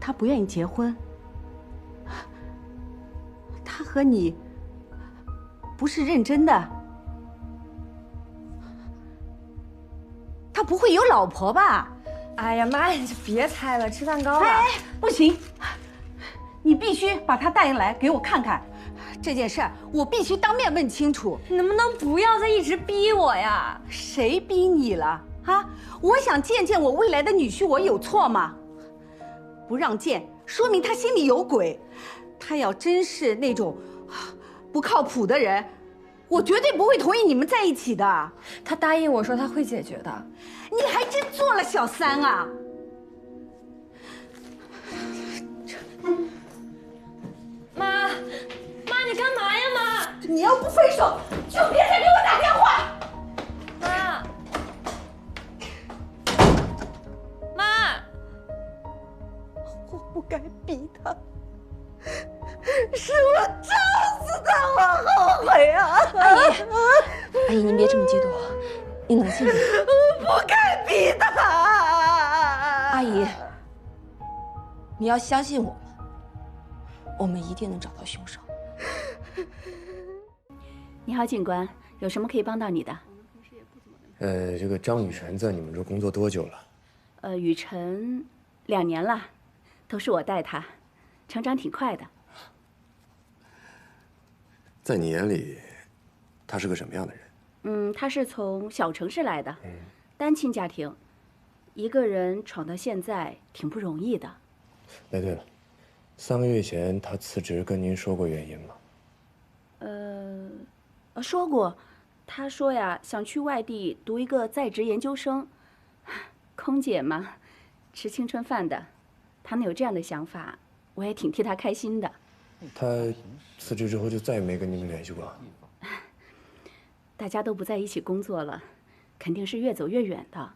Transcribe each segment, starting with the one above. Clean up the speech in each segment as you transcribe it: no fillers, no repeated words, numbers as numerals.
他不愿意结婚，他和你不是认真的，他不会有老婆吧？哎呀妈呀，你就别猜了，吃蛋糕了。哎，不行，你必须把他带来给我看看。这件事儿我必须当面问清楚。你能不能不要再一直逼我呀？谁逼你了啊？我想见见我未来的女婿，我有错吗？不让见，说明他心里有鬼。他要真是那种不靠谱的人，我绝对不会同意你们在一起的。他答应我说他会解决的。你还真做了小三啊？妈，你干嘛呀，妈？你要不分手，就别再给我打电话。妈，我不该逼他，是我撞死他，我后悔啊！阿姨，您别这么激动，你冷静点。我不该逼他。阿姨，你要相信我们一定能找到凶手。你好，警官，有什么可以帮到你的？这个张雨晨在你们这工作多久了？雨晨2年了，都是我带他，成长挺快的。在你眼里，他是个什么样的人？他是从小城市来的，单亲家庭，一个人闯到现在挺不容易的。哎，对了，3个月前他辞职跟您说过原因吗？说过，他说呀，想去外地读一个在职研究生。空姐嘛，吃青春饭的，他能有这样的想法，我也挺替他开心的。他辞职之后就再也没跟你们联系过？大家都不在一起工作了，肯定是越走越远的。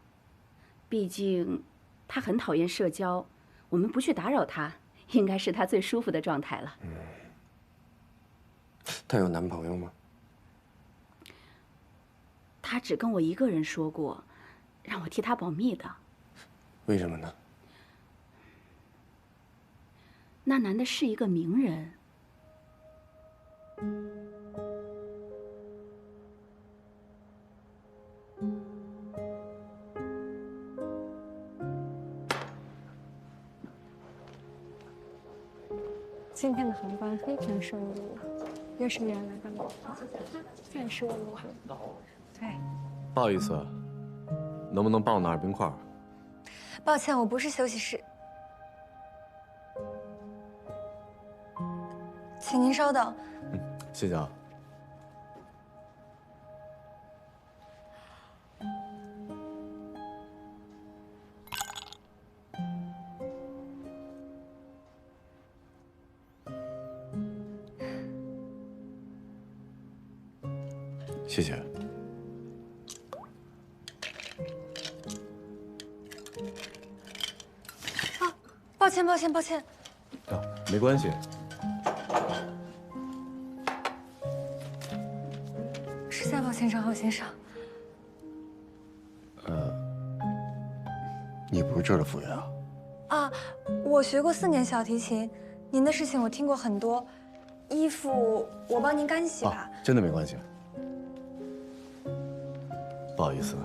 毕竟他很讨厌社交，我们不去打扰他，应该是他最舒服的状态了。她有男朋友吗？他只跟我一个人说过，让我替他保密的。为什么呢？那男的是一个名人。今天的航班非常顺利，又是原来的路，再是我路。对，不好意思，能不能帮我拿点冰块？抱歉，我不是休息室，请您稍等。谢谢啊。谢谢。抱歉。啊，没关系。实在抱歉，张浩先生。你不是这儿的服务员啊？啊，我学过4年小提琴，您的事情我听过很多。衣服我帮您干洗吧。真的没关系。不好意思，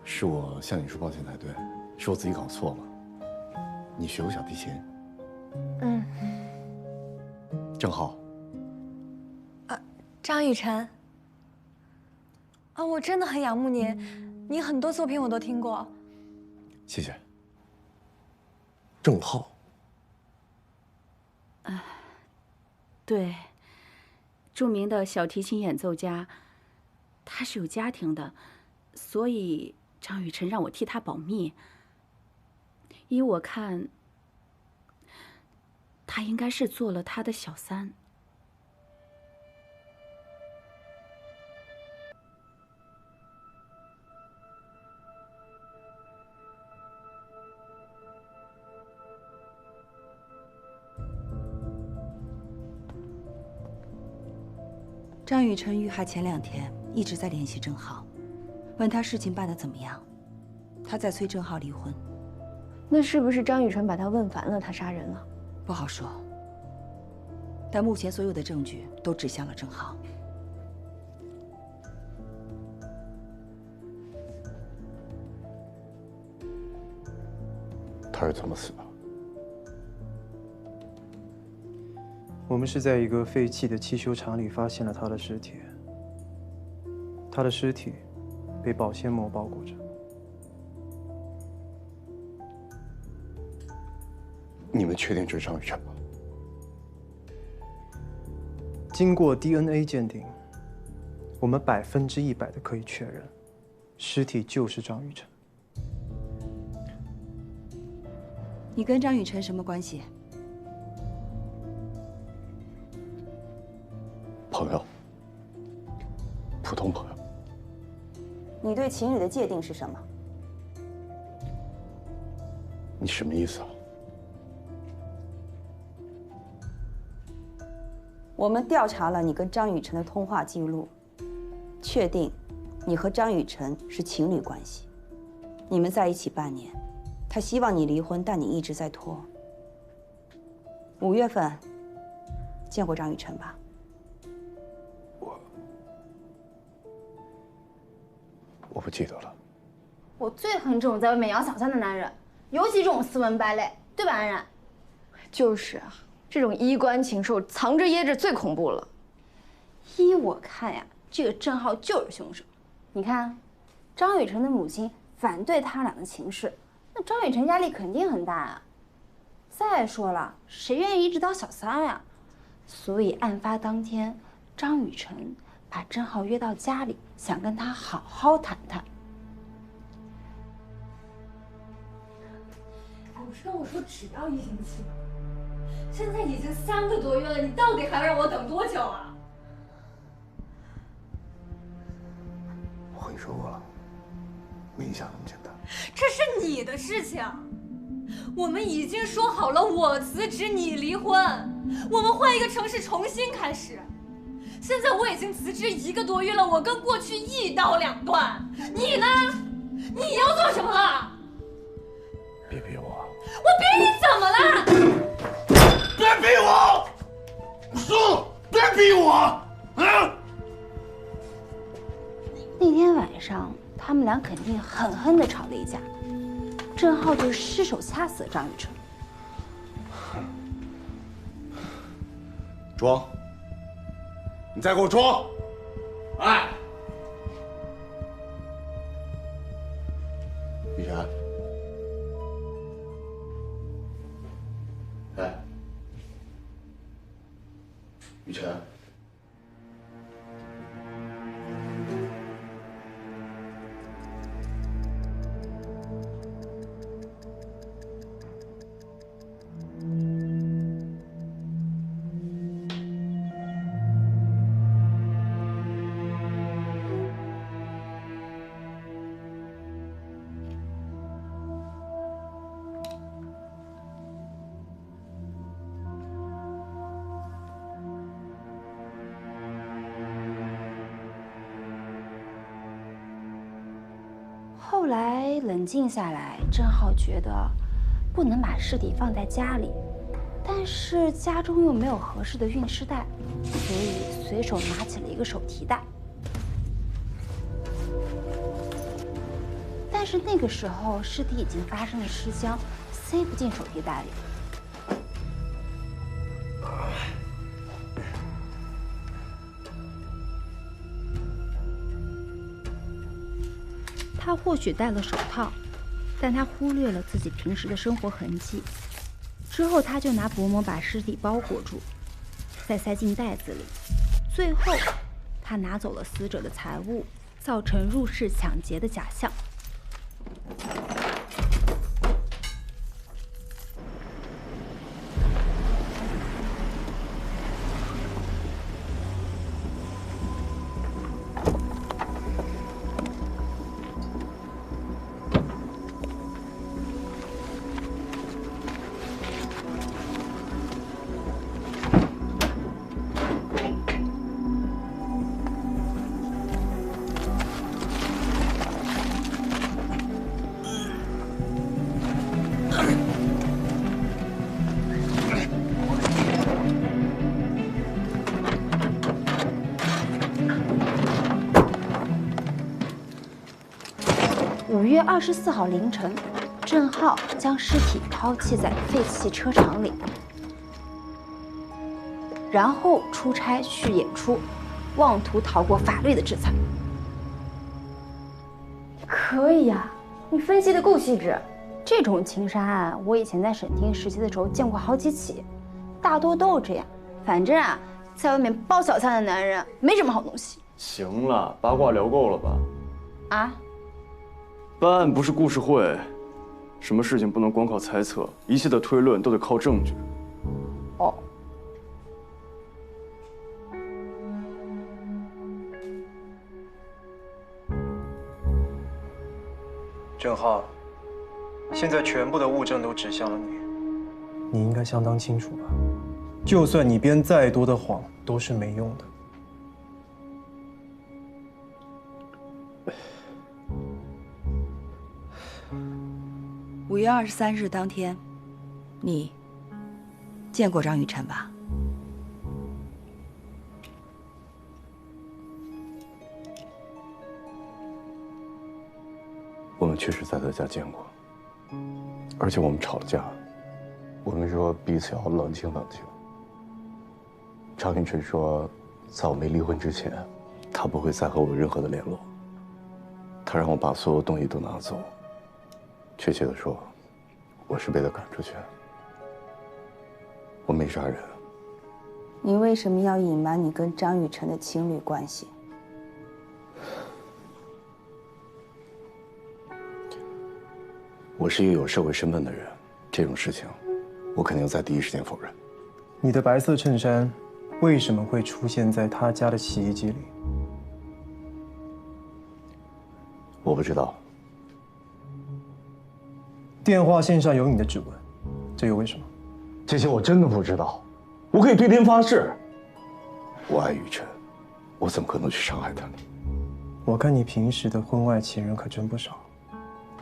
是我向你说抱歉才对，是我自己搞错了。你学过小提琴？郑浩。张雨晨。我真的很仰慕您，您很多作品我都听过。谢谢。郑浩。对，著名的小提琴演奏家，他是有家庭的，所以张雨晨让我替他保密。依我看，他应该是做了他的小三。张雨晨遇害前2天一直在联系郑浩，问他事情办得怎么样。他在催郑浩离婚。那是不是张雨晨把他问烦了，他杀人了？不好说。但目前所有的证据都指向了郑浩。他是怎么死的？我们是在一个废弃的汽修厂里发现了他的尸体。他的尸体被保鲜膜包裹着。你们确定这是张雨晨吗？经过 DNA 鉴定，我们100%的可以确认，尸体就是张雨晨。你跟张雨晨什么关系？朋友，普通朋友。你对情侣的界定是什么？你什么意思啊？我们调查了你跟张雨晨的通话记录，确定你和张雨晨是情侣关系。你们在一起半年，他希望你离婚，但你一直在拖。5月份见过张雨晨吧？我不记得了。我最恨这种在外面养小三的男人，尤其这种斯文败类，对吧，安然？就是啊，这种衣冠禽兽藏着掖着最恐怖了。依我看呀，这个郑浩就是凶手。你看，张雨晨的母亲反对他俩的情事，那张雨晨压力肯定很大啊。再说了，谁愿意一直当小三呀？所以案发当天，张雨晨把郑浩约到家里，想跟他好好谈谈。不是跟我说只要1星期吗？现在已经3个多月了，你到底还要让我等多久啊？我和你说过了，没你想那么简单。这是你的事情，我们已经说好了，我辞职，你离婚，我们换一个城市重新开始。现在我已经辞职1个多月了，我跟过去一刀两断。你呢？你要做什么了？别逼我！我逼你怎么了？别逼我！我说了，别逼我！啊！那天晚上，他们俩肯定狠狠地吵了一架，郑浩就失手掐死了张雨晨。装！你再给我装！哎，雨晨，哎，雨晨，后来冷静下来，郑浩觉得不能把尸体放在家里，但是家中又没有合适的熨尸袋，所以随手拿起了一个手提袋。但是那个时候尸体已经发生了尸僵，塞不进手提袋里。他或许戴了手套，但他忽略了自己平时的生活痕迹。之后，他就拿薄膜把尸体包裹住，再塞进袋子里。最后，他拿走了死者的财物，造成入室抢劫的假象。月24号凌晨，郑浩将尸体抛弃在废弃车场里，然后出差去演出，妄图逃过法律的制裁。可以呀，你分析的够细致。这种情杀案，我以前在省厅实习的时候见过好几起，大多都是这样。反正啊，在外面包小三的男人没什么好东西。行了，八卦聊够了吧？啊？办案不是故事会，什么事情不能光靠猜测，一切的推论都得靠证据。哦。郑浩，现在全部的物证都指向了你，你应该相当清楚吧？就算你编再多的谎，都是没用的。5月23日当天，你见过张雨晨吧？我们确实在他家见过，而且我们吵了架。我们说彼此要冷静冷静。张雨晨说，在我没离婚之前，他不会再和我有任何的联络。他让我把所有东西都拿走。确切的说，我是被他赶出去的。我没杀人。你为什么要隐瞒你跟张雨晨的情侣关系？我是一个有社会身份的人，这种事情，我肯定在第一时间否认。你的白色衬衫为什么会出现在他家的洗衣机里？我不知道。电话线上有你的指纹，这又为什么？这些我真的不知道，我可以对天发誓。我爱雨晨，我怎么可能去伤害他呢？我看你平时的婚外情人可真不少。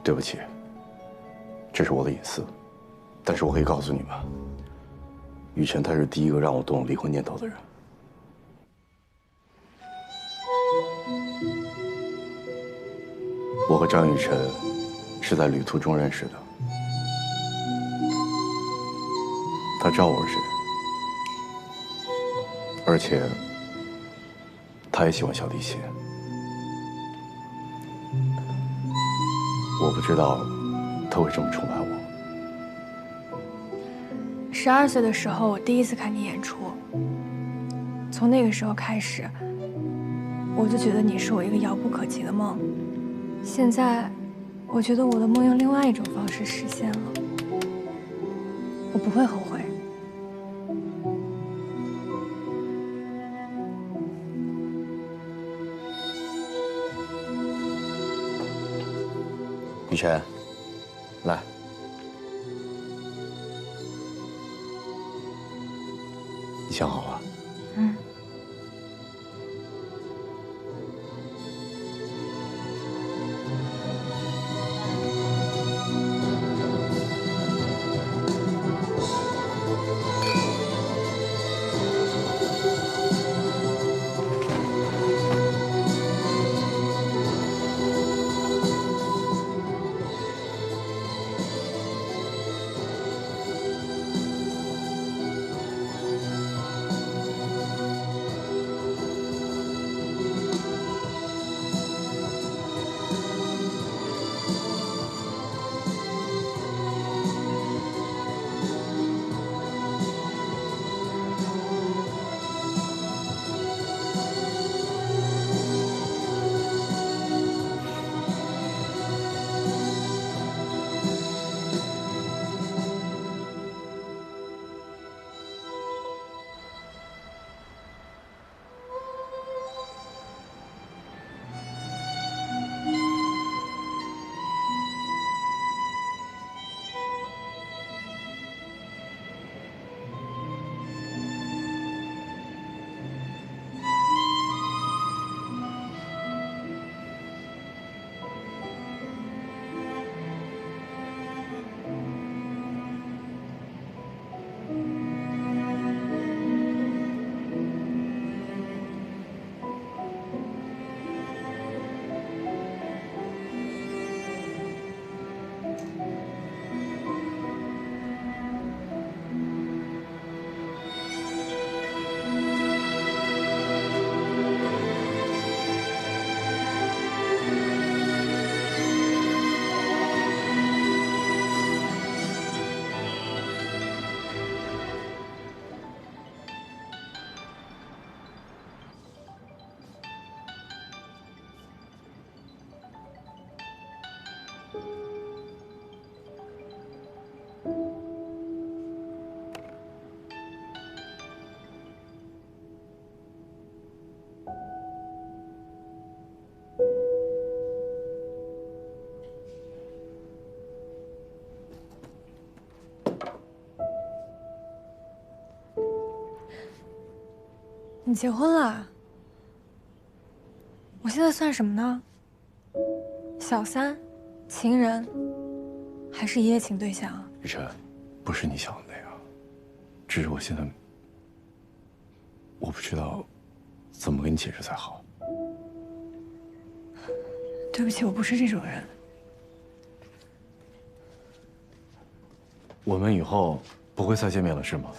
对不起，这是我的隐私，但是我可以告诉你们，雨晨他是第一个让我动离婚念头的人。我和张雨晨是在旅途中认识的，他知道我是谁，而且他也喜欢小提琴。我不知道他会这么崇拜我。12岁的时候，我第一次看你演出，从那个时候开始，我就觉得你是我一个遥不可及的梦。现在，我觉得我的梦用另外一种方式实现了，我不会后悔。雨晨，来，你想好了？嗯。你结婚了？我现在算什么呢？小三、情人，还是一夜情对象啊？雨辰，不是你想的那样，只是我现在我不知道怎么跟你解释才好。对不起，我不是这种人。我们以后不会再见面了，是吗？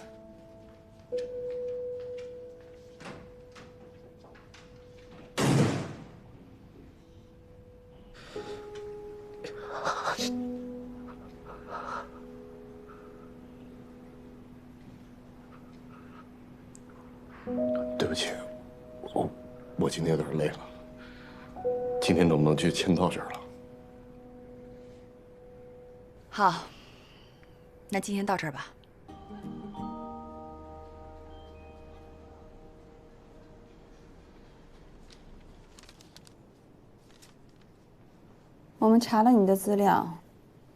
对不起，我今天有点累了，今天能不能就先到这儿了？好，那今天到这儿吧。我们查了你的资料，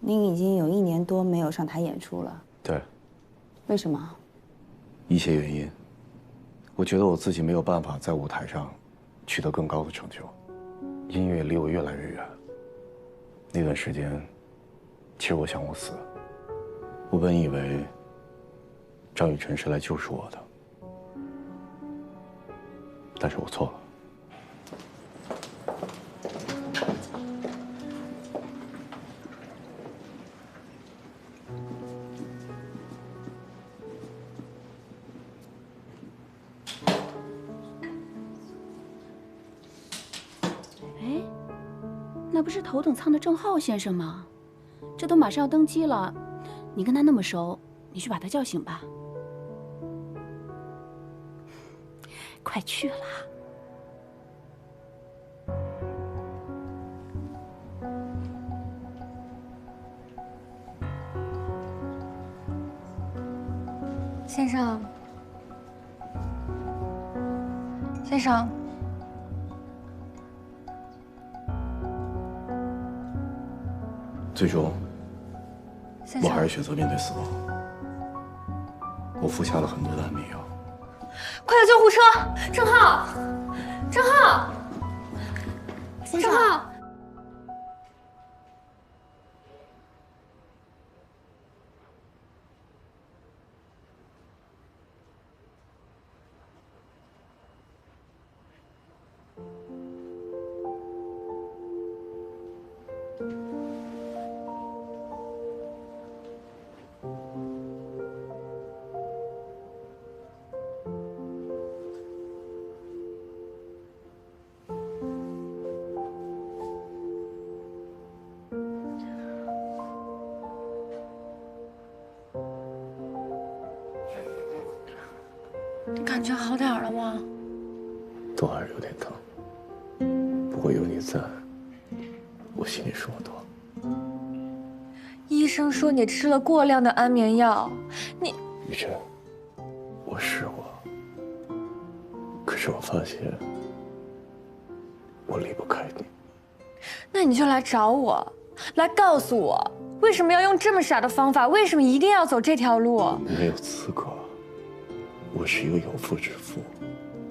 您已经有1年多没有上台演出了。对，为什么？一些原因，我觉得我自己没有办法在舞台上取得更高的成就，音乐离我越来越远。那段时间，其实我想过死。我本以为张雨晨是来救赎我的，但是我错了。哎，那不是头等舱的郑浩先生吗？这都马上要登机了，你跟他那么熟，你去把他叫醒吧。快去了。先生，先生，最终，先生，我还是选择面对死亡。我服下了很多的安眠药。快叫救护车！郑浩，郑浩，郑浩。你感觉好点了吗？都还是有点疼，不过有你在，我心里舒服多了。医生说你吃了过量的安眠药，你……雨辰，我试过，可是我发现我离不开你。那你就来找我，来告诉我为什么要用这么傻的方法，为什么一定要走这条路？你没有资格。我是一个有妇之夫，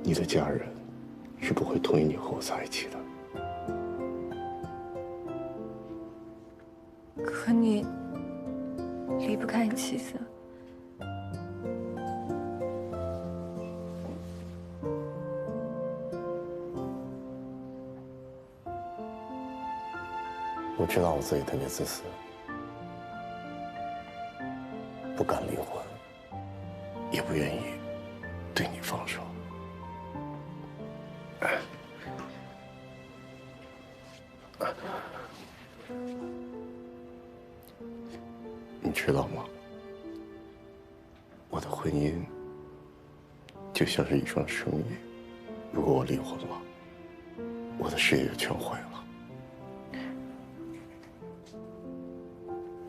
你的家人是不会同意你和我在一起的。可你离不开你妻子。我知道我自己特别自私，不敢离婚，也不愿意对你放手。你知道吗？我的婚姻就像是一桩生意，如果我离婚了，我的事业就全毁了。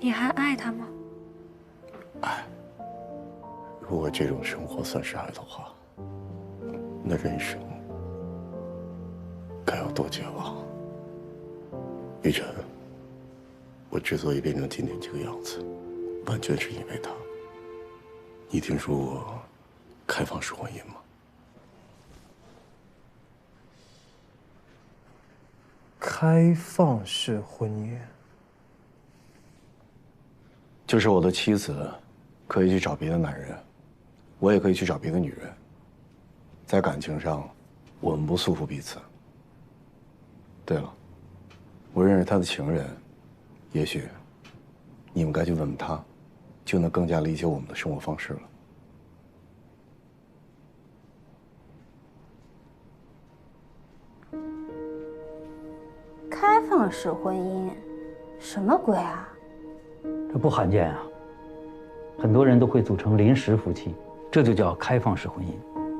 你还爱他吗？爱。如果这种生活算是爱的话，那人生该有多绝望？雨辰，我之所以变成今天这个样子，完全是因为他。你听说过开放式婚姻吗？开放式婚姻，就是我的妻子可以去找别的男人，我也可以去找别的女人。在感情上，我们不束缚彼此。对了，我认识他的情人，也许你们该去问问他，就能更加理解我们的生活方式了。开放式婚姻，什么鬼啊？这不罕见啊，很多人都会组成临时夫妻，这就叫开放式婚姻。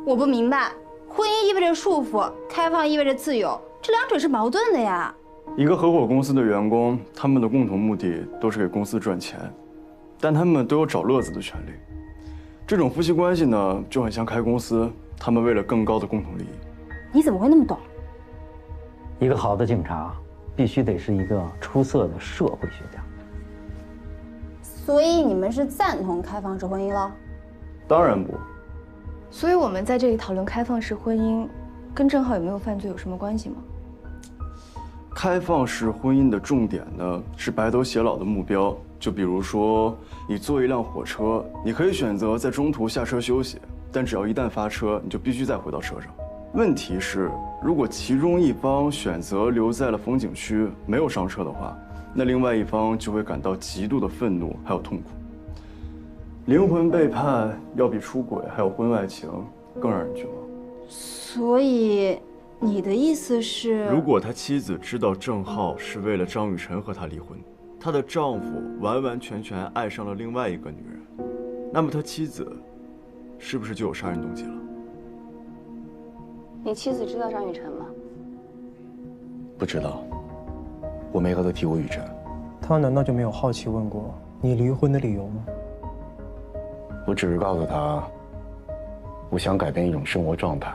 我不明白，婚姻意味着束缚，开放意味着自由，这两者是矛盾的呀。一个合伙公司的员工，他们的共同目的都是给公司赚钱，但他们都有找乐子的权利。这种夫妻关系呢，就很像开公司，他们为了更高的共同利益。你怎么会那么懂？一个好的警察必须得是一个出色的社会学家。所以你们是赞同开放式婚姻了？当然不。所以我们在这里讨论开放式婚姻，跟郑浩有没有犯罪有什么关系吗？开放式婚姻的重点呢是白头偕老的目标。就比如说，你坐一辆火车，你可以选择在中途下车休息，但只要一旦发车，你就必须再回到车上。问题是，如果其中一方选择留在了风景区，没有上车的话，那另外一方就会感到极度的愤怒还有痛苦。灵魂背叛要比出轨还有婚外情更让人绝望。所以你的意思是，如果他妻子知道郑浩是为了张雨晨和他离婚，她的丈夫完完全全爱上了另外一个女人，那么他妻子是不是就有杀人动机了？你妻子知道张雨晨吗？不知道，我没和他提过雨晨。他难道就没有好奇问过你离婚的理由吗？我只是告诉他，我想改变一种生活状态，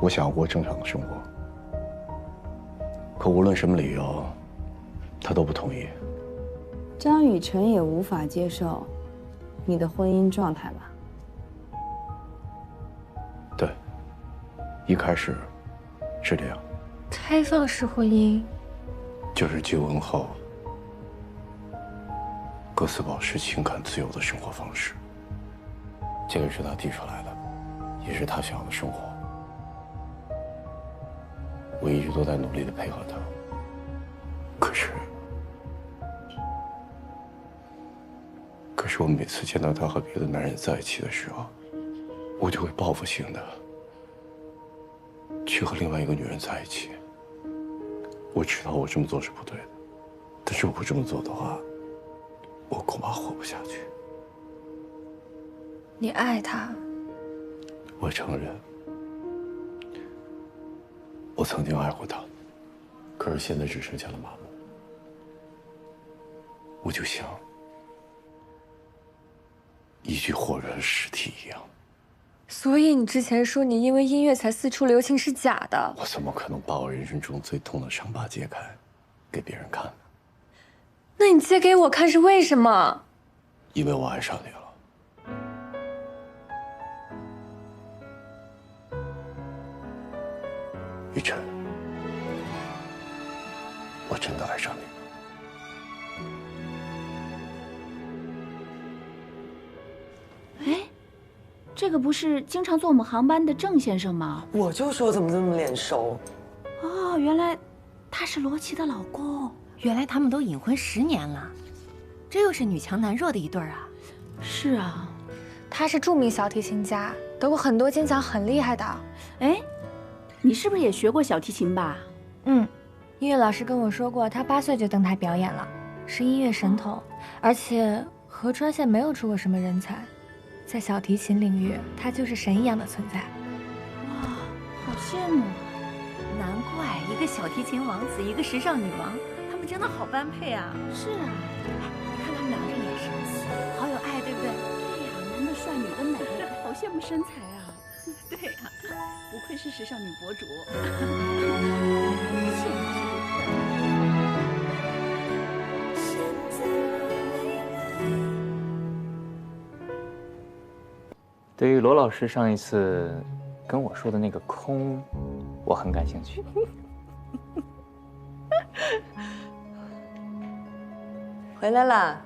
我想要过正常的生活。可无论什么理由，他都不同意。张雨晨也无法接受你的婚姻状态吧？对，一开始是这样。开放式婚姻就是结婚后各自保持情感自由的生活方式。这个是他提出来的，也是他想要的生活。我一直都在努力的配合他，可是我每次见到他和别的男人在一起的时候，我就会报复性的去和另外一个女人在一起。我知道我这么做是不对的，但是如果这么做的话，我恐怕活不下去。你爱他？我承认，我曾经爱过他，可是现在只剩下了麻木。我就像一具火热的尸体一样。所以你之前说你因为音乐才四处留情是假的？我怎么可能把我人生中最痛的伤疤揭开，给别人看呢？那你揭给我看是为什么？因为我爱上你了。雨晨，我真的爱上你了。哎，这个不是经常坐我们航班的郑先生吗？我就说怎么这么脸熟？哦，原来他是罗琦的老公。原来他们都隐婚10年了，这又是女强男弱的一对儿啊！是啊，他是著名小提琴家，得过很多金奖，很厉害的。哎，你是不是也学过小提琴吧？嗯，音乐老师跟我说过，他8岁就登台表演了，是音乐神童，而且合川县没有出过什么人才，在小提琴领域，他就是神一样的存在。哇，好羡慕啊！难怪一个小提琴王子，一个时尚女王，他们真的好般配啊！是啊，你看他们俩这眼神，好有爱，对不对？对呀，男的帅，女的美，好羡慕身材啊！对呀，不愧是时尚女博主。对于罗老师上一次跟我说的那个空，我很感兴趣。回来啦。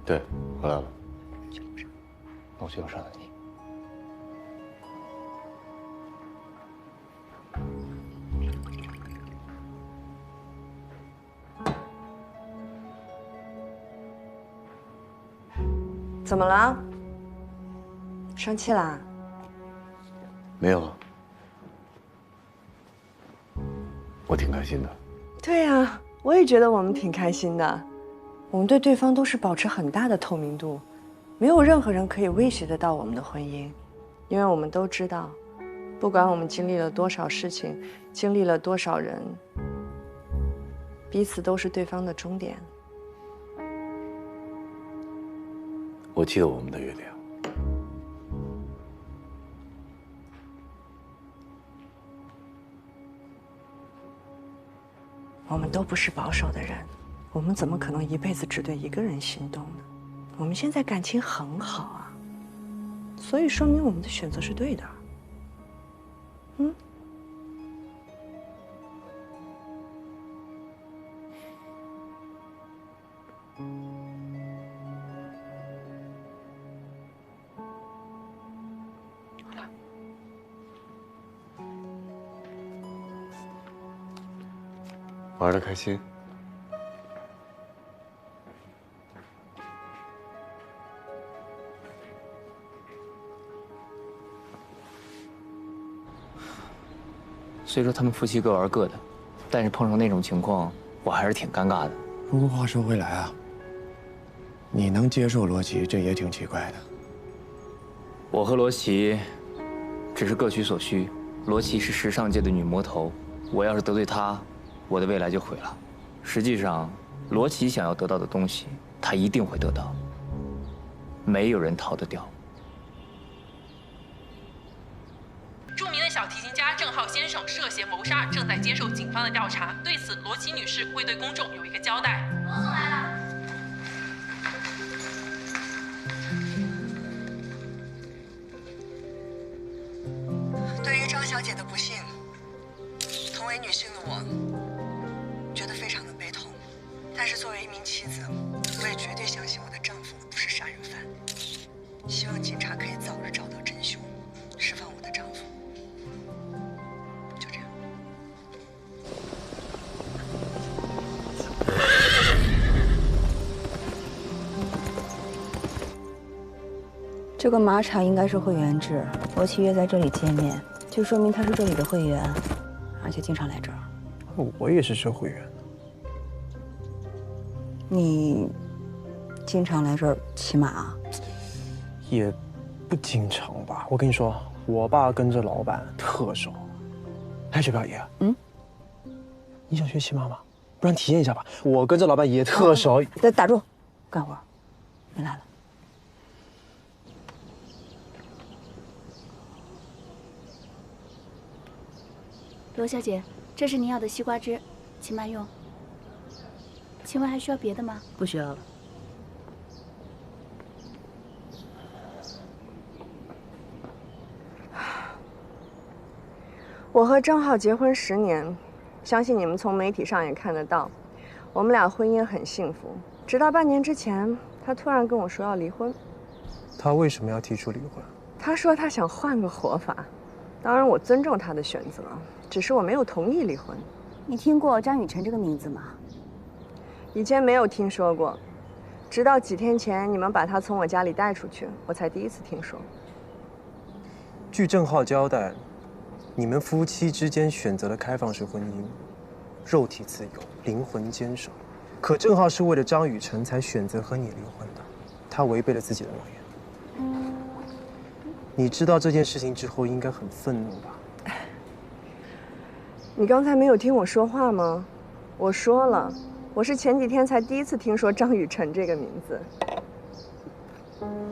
对，回来了。那我就要上来你。怎么了？生气啦？没有啊，我挺开心的。对呀，我也觉得我们挺开心的。我们对对方都是保持很大的透明度，没有任何人可以威胁得到我们的婚姻，因为我们都知道，不管我们经历了多少事情，经历了多少人，彼此都是对方的终点。我记得我们的约定。我们都不是保守的人，我们怎么可能一辈子只对一个人心动呢？我们现在感情很好啊，所以说明我们的选择是对的。嗯。玩得开心。虽说他们夫妻各玩各的，但是碰上那种情况，我还是挺尴尬的。不过话说回来啊，你能接受罗琦，这也挺奇怪的。我和罗琦只是各取所需。罗琦是时尚界的女魔头，我要是得罪她，我的未来就毁了。实际上，罗琦想要得到的东西，他一定会得到，没有人逃得掉。著名的小提琴家郑浩先生涉嫌谋杀，正在接受警方的调查。对此，罗琦女士会对公众有一个交代。罗总来了。对于张小姐的不幸，同为女性的我，觉得非常的悲痛。但是作为一名妻子，我也绝对相信我的丈夫不是杀人犯。希望警察可以早日找到真凶，释放我的丈夫。就这样。这个马场应该是会员制，罗琦约在这里见面，就说明他是这里的会员，而且经常来这儿。我也是这会员。你经常来这儿骑马啊？也不经常吧。我跟你说，我爸跟着老板特熟。哎，雪飘爷，你想学骑马吗？不然体验一下吧。我跟着老板也特熟。打住，干活。你来了。罗小姐，这是您要的西瓜汁，请慢用。请问还需要别的吗？不需要了。我和郑浩结婚10年，相信你们从媒体上也看得到，我们俩婚姻很幸福。直到半年之前，他突然跟我说要离婚。他为什么要提出离婚？他说他想换个活法，当然我尊重他的选择，只是我没有同意离婚。你听过张雨晨这个名字吗？以前没有听说过，直到几天前你们把他从我家里带出去，我才第一次听说。据郑浩交代，你们夫妻之间选择了开放式婚姻，肉体自由，灵魂坚守。可郑浩是为了张雨晨才选择和你离婚的，他违背了自己的诺言。你知道这件事情之后，应该很愤怒吧？你刚才没有听我说话吗？我说了，我是前几天才第一次听说张雨晨这个名字。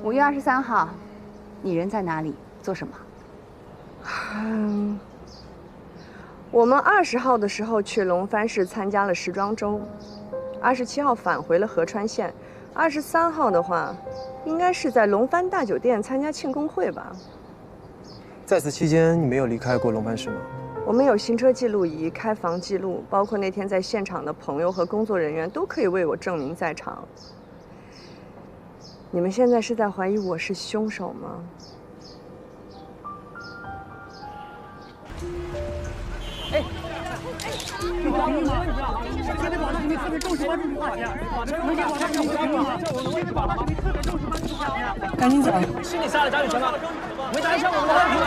5月23号，你人在哪里？做什么？我们20号的时候去龙帆市参加了时装周，27号返回了合川县，23号的话，应该是在龙帆大酒店参加庆功会吧。在此期间，你没有离开过龙帆市吗？我们有行车记录仪、开房记录，包括那天在现场的朋友和工作人员都可以为我证明在场。你们现在是在怀疑我是凶手吗？哎，这个没问题啊，现在网上你们特别重视关注这个话题，能给网上有关注吗？我们网上你特别重视关注这个话题。赶紧走！是你杀了张雨晨吗？回答一下我们的问题，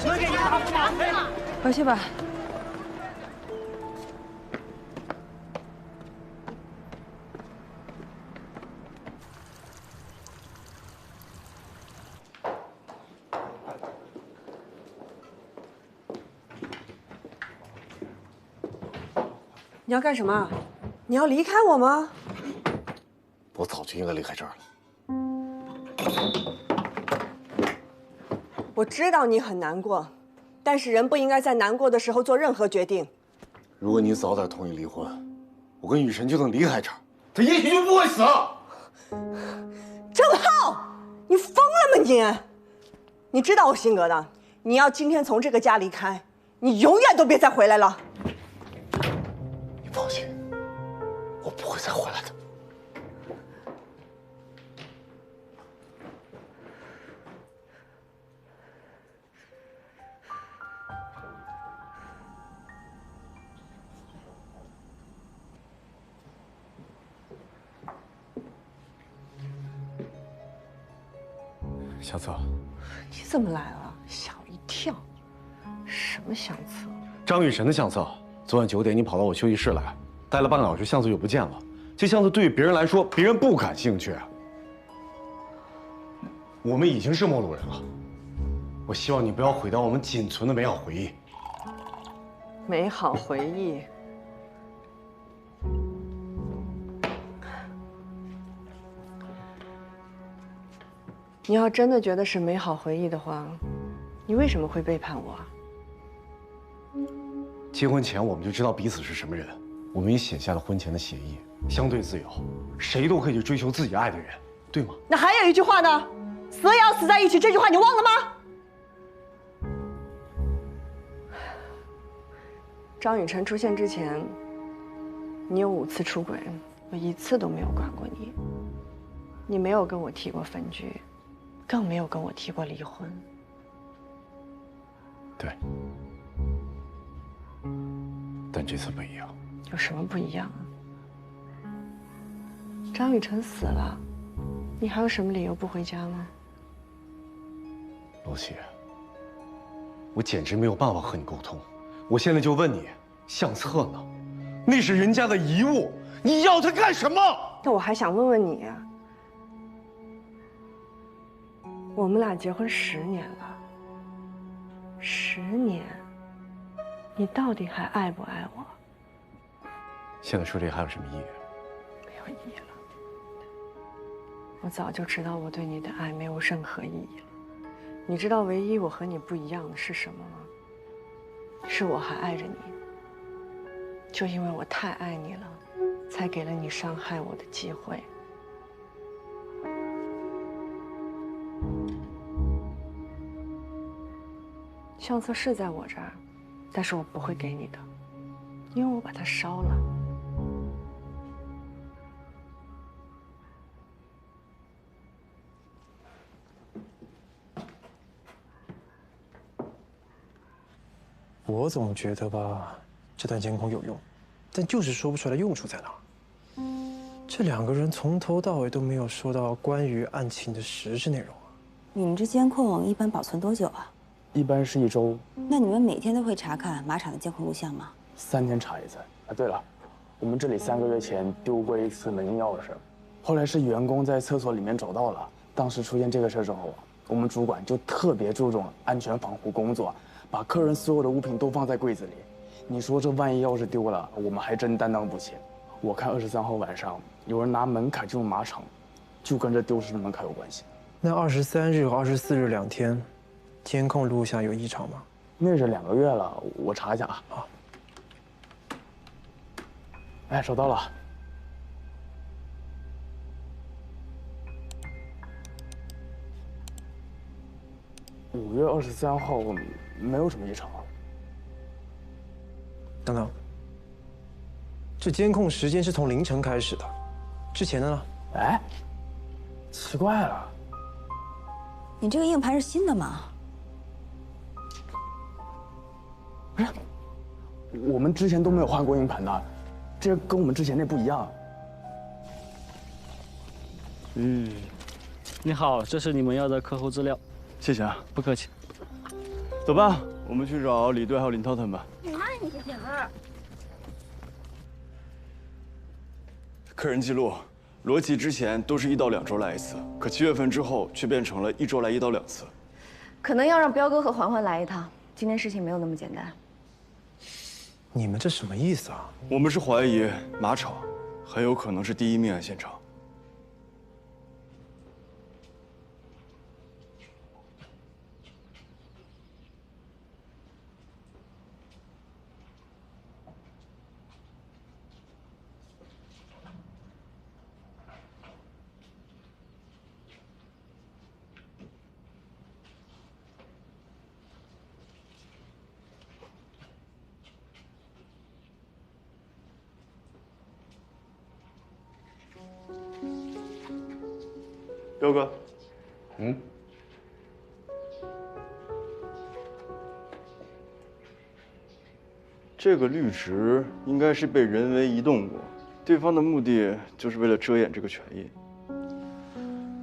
能给你答复吗？回去吧。你要干什么？你要离开我吗？我早就应该离开这儿了。我知道你很难过，但是人不应该在难过的时候做任何决定。如果你早点同意离婚，我跟雨辰就能离开这儿，他也许就不会死。郑浩，你疯了吗你？你知道我性格的，你要今天从这个家离开，你永远都别再回来了。你放心，我不会再回来的。相册，你怎么来了？吓我一跳！什么相册？张雨晨的相册。昨晚9点，你跑到我休息室来，待了半个小时，相册就不见了。这相册对于别人来说，别人不感兴趣。我们已经是陌路人了。我希望你不要毁掉我们仅存的美好回忆。美好回忆。你要真的觉得是美好回忆的话，你为什么会背叛我？结婚前我们就知道彼此是什么人，我们也写下了婚前的协议，相对自由，谁都可以去追求自己爱的人，对吗？那还有一句话呢，死也要死在一起，这句话你忘了吗？张雨晨出现之前，你有5次出轨，我1次都没有管过你。你没有跟我提过分居，更没有跟我提过离婚。对。但这次不一样。有什么不一样啊？张雨晨死了，你还有什么理由不回家吗？罗琦，我简直没有办法和你沟通。我现在就问你，相册呢？那是人家的遗物，你要它干什么？那我还想问问你，我们俩结婚10年了，10年。你到底还爱不爱我？现在说这还有什么意义？没有意义了。我早就知道我对你的爱没有任何意义了。你知道唯一我和你不一样的是什么吗？是我还爱着你。就因为我太爱你了，才给了你伤害我的机会。相册是在我这儿。但是我不会给你的，因为我把它烧了。我总觉得吧，这段监控有用，但就是说不出来用处在哪儿。这2个人从头到尾都没有说到关于案情的实质内容啊。你们这监控一般保存多久啊？一般是1周。那你们每天都会查看马场的监控录像吗？3天查1次。啊，对了，我们这里3个月前丢过1次门钥匙，后来是员工在厕所里面找到了。当时出现这个事之后，我们主管就特别注重安全防护工作，把客人所有的物品都放在柜子里。你说这万一要是丢了，我们还真担当不起。我看23号晚上有人拿门卡进入马场，就跟这丢失的门卡有关系。那23日和24日2天。监控录像有异常吗？那是2个月了，我查一下啊。好。哎，找到了。5月23号没有什么异常。等等，这监控时间是从凌晨开始的，之前的呢？哎，奇怪了，你这个硬盘是新的吗？不是，我们之前都没有换过硬盘的，这跟我们之前那不一样。你好，这是你们要的客户资料。谢谢啊，不客气。走吧，我们去找李队还有林涛他们吧。慢一点儿。客人记录，罗琦之前都是1到2周来一次，可7月份之后却变成了1周来1到2次。可能要让彪哥和环环来一趟，今天事情没有那么简单。你们这什么意思啊？我们是怀疑马场很有可能是第一命案现场。彪哥，这个绿植应该是被人为移动过，对方的目的就是为了遮掩这个权益。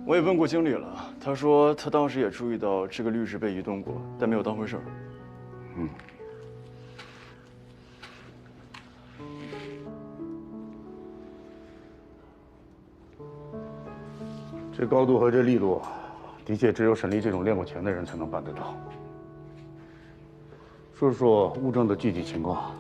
我也问过经理了，他说他当时也注意到这个绿植被移动过，但没有当回事儿。这高度和这力度，的确只有沈丽这种练过拳的人才能办得到。说说物证的具体情况。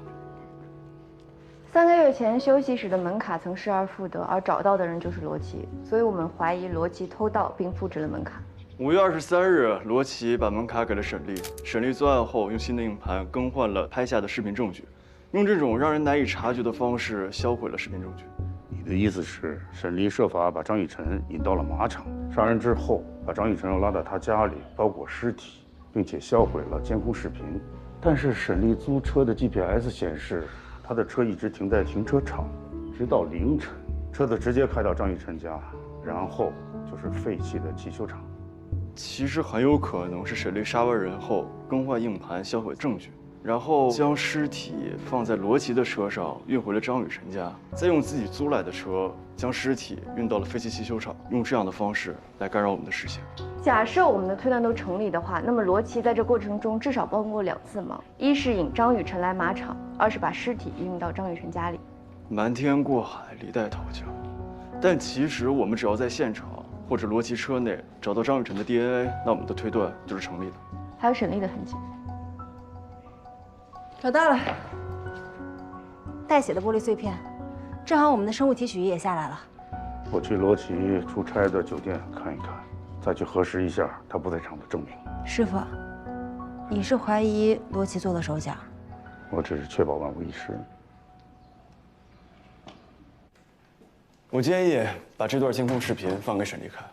3个月前，休息室的门卡曾失而复得，而找到的人就是罗琦，所以我们怀疑罗琦偷盗并复制了门卡。5月23日，罗琦把门卡给了沈丽，沈丽作案后用新的硬盘更换了拍下的视频证据，用这种让人难以察觉的方式销毁了视频证据。你的意思是，沈丽设法把张雨晨引到了马场，杀人之后把张雨晨又拉到他家里包裹尸体，并且销毁了监控视频。但是沈丽租车的 GPS 显示。 他的车一直停在停车场，直到凌晨，车子直接开到张雨晨家，然后就是废弃的汽修厂。其实很有可能是沈丽杀完人后更换硬盘销毁证据，然后将尸体放在罗琦的车上运回了张雨晨家，再用自己租来的车将尸体运到了废弃汽修厂，用这样的方式来干扰我们的视线。 假设我们的推断都成立的话，那么罗琦在这过程中至少帮过2次忙：一是引张雨晨来马场，二是把尸体运到张雨晨家里。瞒天过海，李代桃僵。但其实我们只要在现场或者罗琦车内找到张雨晨的 DNA， 那我们的推断就是成立的。还有沈丽的痕迹。找到了，带血的玻璃碎片，正好我们的生物提取仪也下来了。我去罗琦出差的酒店看一看。 再去核实一下他不在场的证明。师傅，你是怀疑罗琦做的手脚？我只是确保万无一失。我建议把这段监控视频放给沈丽看。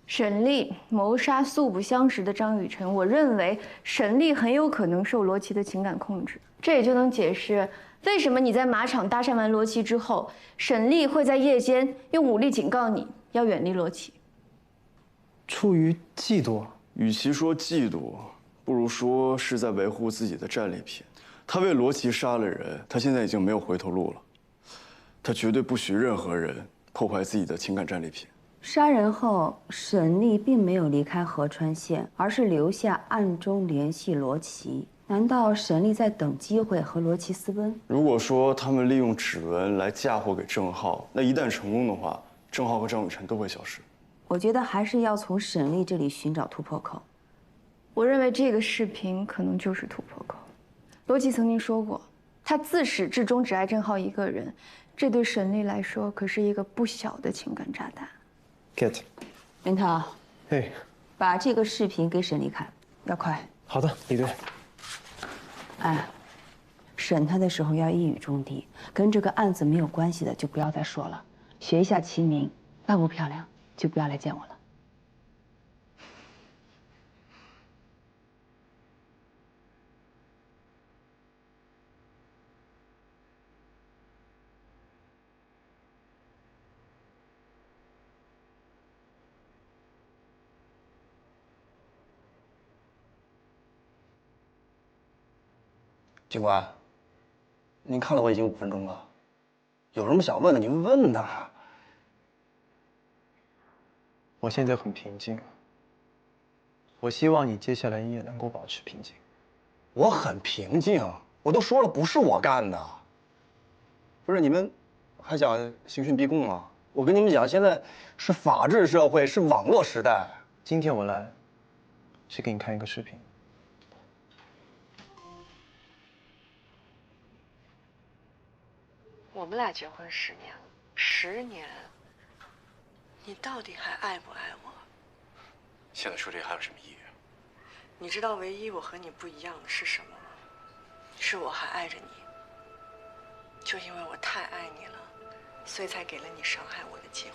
沈丽谋杀素不相识的张雨晨，我认为沈丽很有可能受罗琦的情感控制，这也就能解释为什么你在马场搭讪完罗琦之后，沈丽会在夜间用武力警告你要远离罗琦。 出于嫉妒，与其说嫉妒，不如说是在维护自己的战利品。他为罗琦杀了人，他现在已经没有回头路了。他绝对不许任何人破坏自己的情感战利品。杀人后，沈丽并没有离开河川县，而是留下暗中联系罗琦。难道沈丽在等机会和罗琦私奔？如果说他们利用指纹来嫁祸给郑浩，那一旦成功的话，郑浩和张雨晨都会消失。 我觉得还是要从沈丽这里寻找突破口。我认为这个视频可能就是突破口。罗琦曾经说过，他自始至终只爱郑浩一个人，这对沈丽来说可是一个不小的情感炸弹。Get，林涛，嘿，把这个视频给沈丽看，要快。好的，李队。哎，审他的时候要一语中的，跟这个案子没有关系的就不要再说了，学一下齐名，扮不漂亮。 就不要来见我了。警官，您看了我已经5分钟了，有什么想问的您问呐。我现在很平静，我希望你接下来也能够保持平静。我很平静，我都说了不是我干的。不是你们还想刑讯逼供啊？我跟你们讲，现在是法治社会，是网络时代。今天我来是给你看一个视频。我们俩结婚10年了，10年，你到底还爱不爱我？现在说这还有什么意义？你知道唯一我和你不一样的是什么吗？是我还爱着你。就因为我太爱你了，所以才给了你伤害我的机会。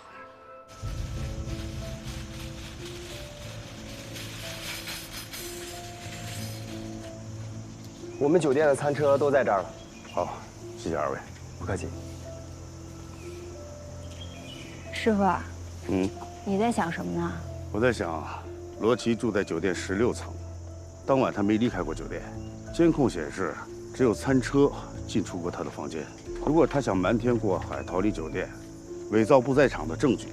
我们酒店的餐车都在这儿了。好，谢谢2位，不客气。师傅，嗯，你在想什么呢？我在想，罗琦住在酒店16层，当晚他没离开过酒店，监控显示只有餐车进出过他的房间。如果他想瞒天过海逃离酒店，伪造不在场的证据，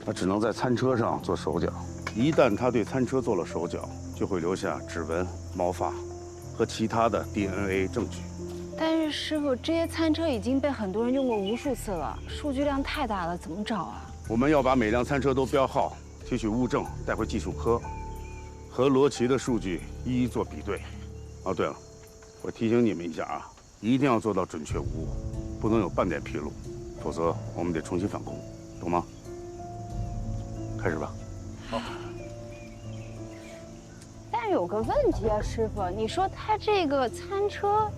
他只能在餐车上做手脚。一旦他对餐车做了手脚，就会留下指纹、毛发和其他的 DNA 证据。但是师傅，这些餐车已经被很多人用过无数次了，数据量太大了，怎么找啊？我们要把每辆餐车都标号，提取物证带回技术科，和罗琦的数据一一做比对。哦，对了，我提醒你们一下啊，一定要做到准确无误，不能有半点纰漏，否则我们得重新返工，懂吗？开始吧。好。但是有个问题啊，师傅，你说他这个餐车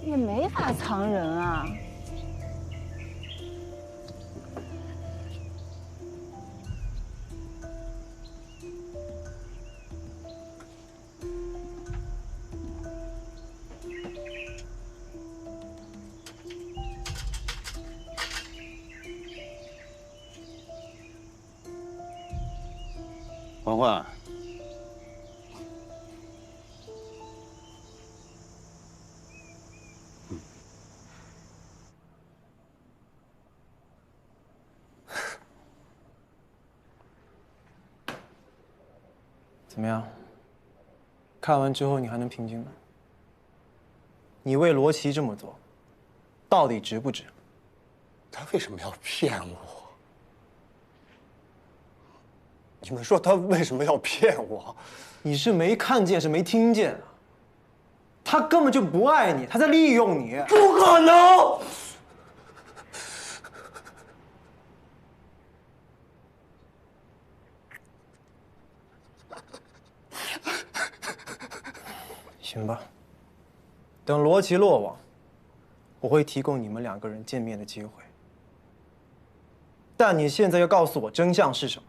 也没法藏人啊。欢欢，怎么样？看完之后你还能平静吗？你为罗琦这么做，到底值不值？他为什么要骗我？你们说他为什么要骗我？你是没看见，是没听见啊？他根本就不爱你，他在利用你。不可能！行吧，等罗琦落网，我会提供你们2个人见面的机会。但你现在要告诉我真相是什么？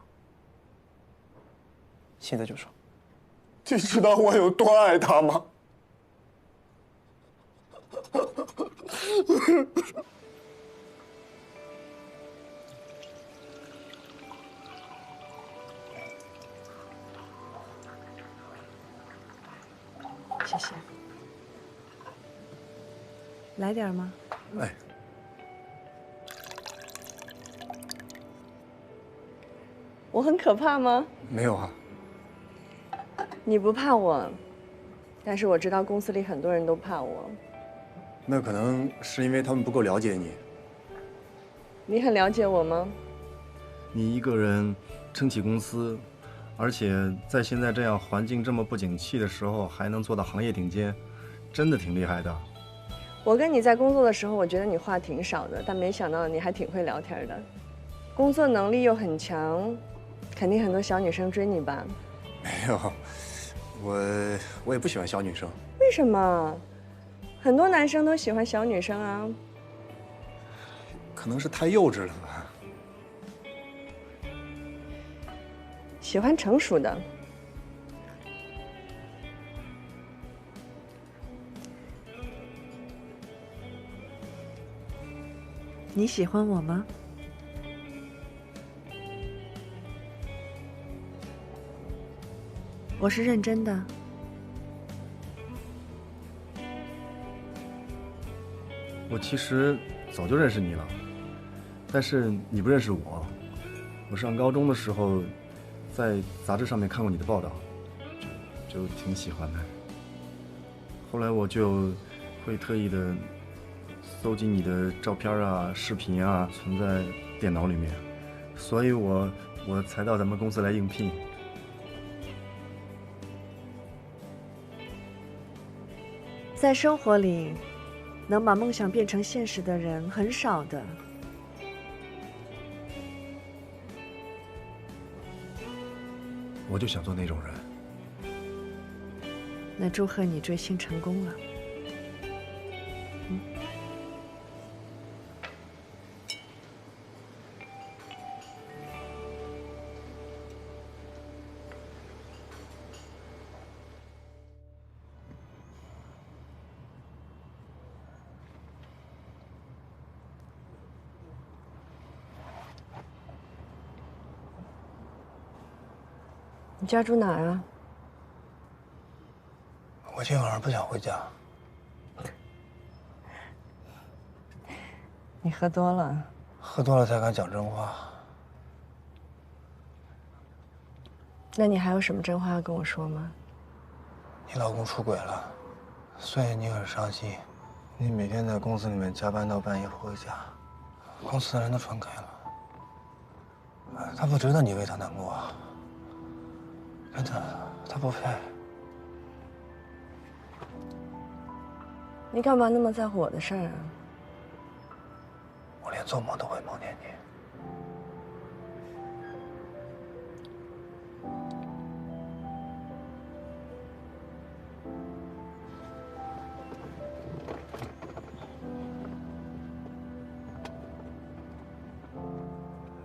现在就说。你知道我有多爱他吗？谢谢。来点吗？哎。我很可怕吗？没有啊。你不怕我，但是我知道公司里很多人都怕我。那可能是因为他们不够了解你。你很了解我吗？你一个人撑起公司，而且在现在这样环境这么不景气的时候，还能做到行业顶尖，真的挺厉害的。我跟你在工作的时候，我觉得你话挺少的，但没想到你还挺会聊天的，工作能力又很强，肯定很多小女生追你吧？没有，我也不喜欢小女生。为什么？很多男生都喜欢小女生啊。可能是太幼稚了吧。喜欢成熟的。你喜欢我吗？我是认真的。我其实早就认识你了，但是你不认识我。我上高中的时候，在杂志上面看过你的报道，就挺喜欢的。后来我就会特意的搜集你的照片啊、视频啊，存在电脑里面，所以我才到咱们公司来应聘。在生活里，能把梦想变成现实的人很少的。我就想做那种人。那祝贺你追星成功了。你家住哪儿啊？我今晚上不想回家。你喝多了。喝多了才敢讲真话。那你还有什么真话要跟我说吗？你老公出轨了，所以你很伤心。你每天在公司里面加班到半夜不回家，公司的人都传开了。他不值得你为他难过。真的，他不配。你干嘛那么在乎我的事儿啊？我连做梦都会梦见你。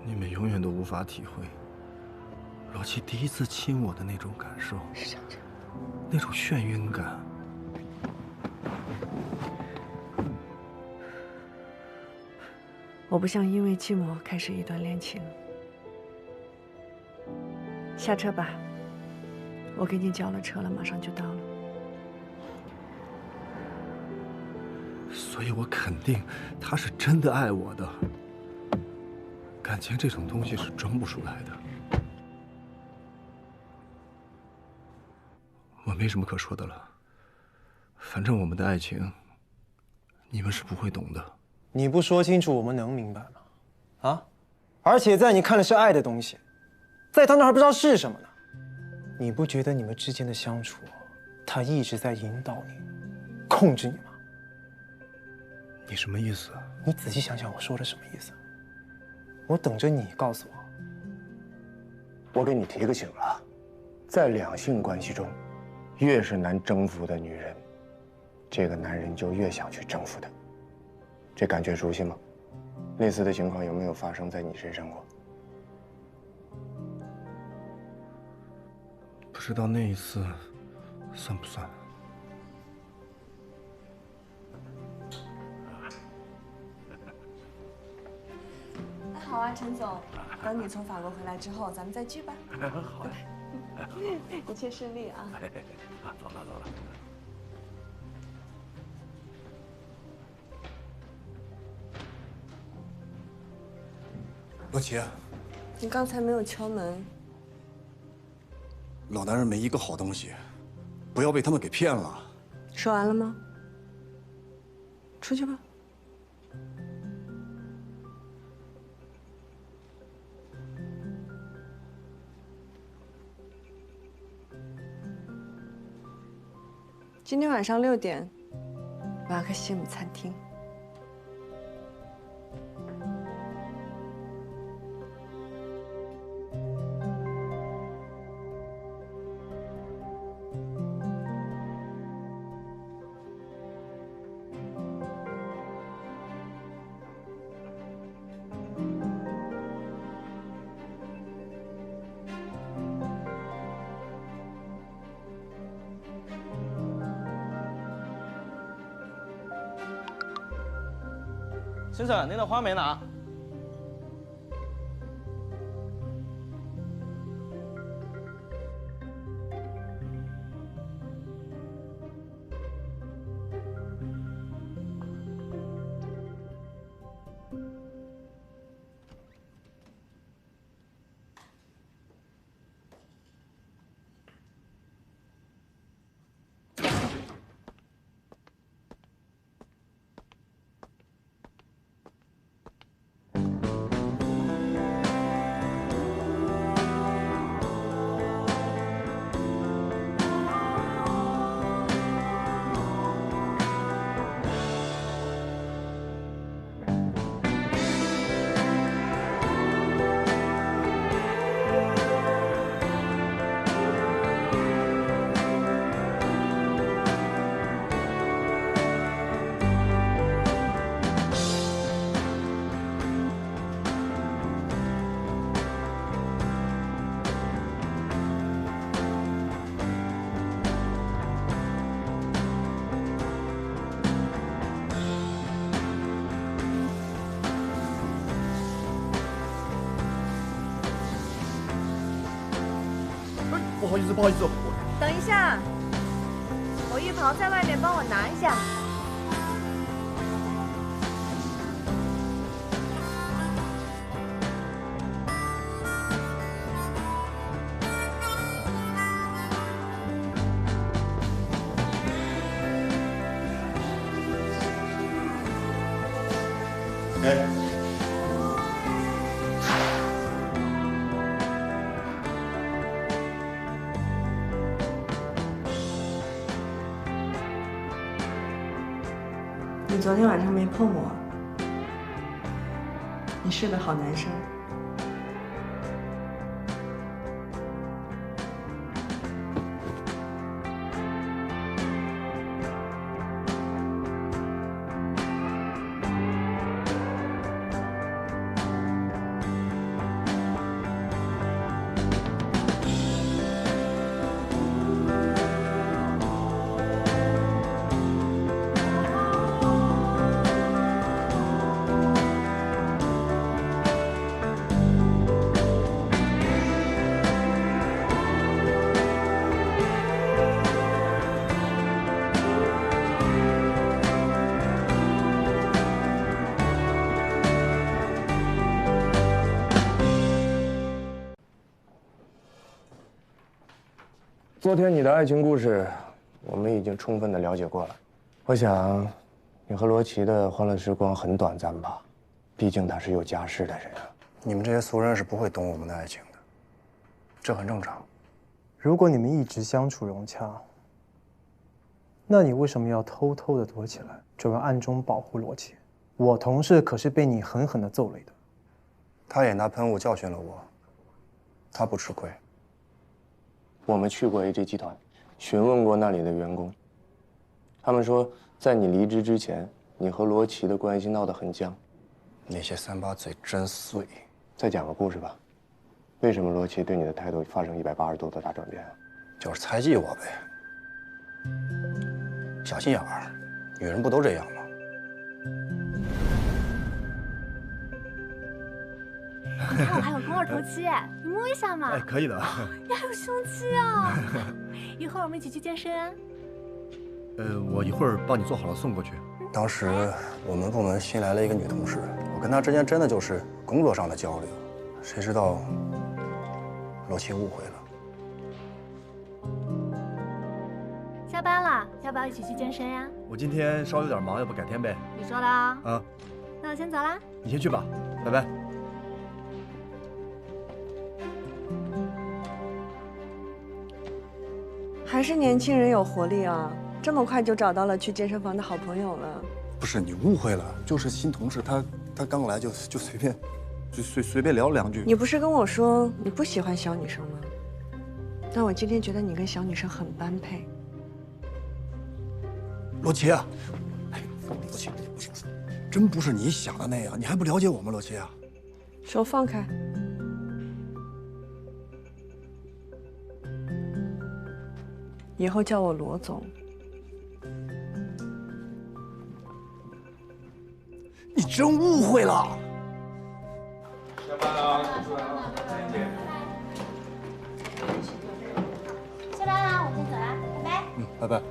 你们永远都无法体会罗琦第一次亲我的那种感受，那种眩晕感。我不想因为寂寞开始一段恋情。下车吧，我给你叫了车了，马上就到了。所以我肯定他是真的爱我的。感情这种东西是装不出来的。我没什么可说的了，反正我们的爱情，你们是不会懂的。你不说清楚，我们能明白吗？啊！而且在你看的是爱的东西，在他那还不知道是什么呢。你不觉得你们之间的相处，他一直在引导你，控制你吗？你什么意思？你仔细想想我说的什么意思？我等着你告诉我。我给你提个醒了，在两性关系中，越是难征服的女人，这个男人就越想去征服她。这感觉熟悉吗？类似的情况有没有发生在你身上过？不知道那一次算不算？那好啊，陈总，等你从法国回来之后，咱们再聚吧。好嘞，一切顺利啊！走了走了。罗琦，你刚才没有敲门。老男人没一个好东西，不要被他们给骗了。说完了吗？出去吧。今天晚上6点，马克西姆餐厅。先生，您的花没拿。不好意思，不好意思，等一下，我浴袍在外面，帮我拿一下。哎，你昨天晚上没碰我，你是个好男生。昨天你的爱情故事，我们已经充分的了解过了。我想，你和罗琦的欢乐时光很短暂吧？毕竟他是有家室的人啊。你们这些俗人是不会懂我们的爱情的，这很正常。如果你们一直相处融洽，那你为什么要偷偷的躲起来，准备暗中保护罗琦？我同事可是被你狠狠的揍累的。他也拿喷雾教训了我，他不吃亏。我们去过 AG 集团，询问过那里的员工，他们说，在你离职之前，你和罗琦的关系闹得很僵。那些三八嘴真碎。再讲个故事吧，为什么罗琦对你的态度发生180度的大转变啊？就是猜忌我呗，小心眼儿，女人不都这样吗？你看我还有肱二头肌，你摸一下嘛。哎，可以的。你还有胸肌啊！一会儿我们一起去健身啊。我一会儿帮你做好了送过去。当时我们部门新来了一个女同事，我跟她之间真的就是工作上的交流，谁知道罗琦误会了。下班了，要不要一起去健身呀？我今天稍微有点忙，要不改天呗？你说的啊。啊，那我先走啦。你先去吧，拜拜。还是年轻人有活力啊！这么快就找到了去健身房的好朋友了。不是你误会了，就是新同事他刚来就随便聊两句。你不是跟我说你不喜欢小女生吗？但我今天觉得你跟小女生很般配。罗琦啊，哎，罗琦，真不是你想的那样，你还不了解我吗？罗琦啊，手放开。以后叫我罗总。你真误会了。下班了，下班了，我先走啦，拜拜。拜拜。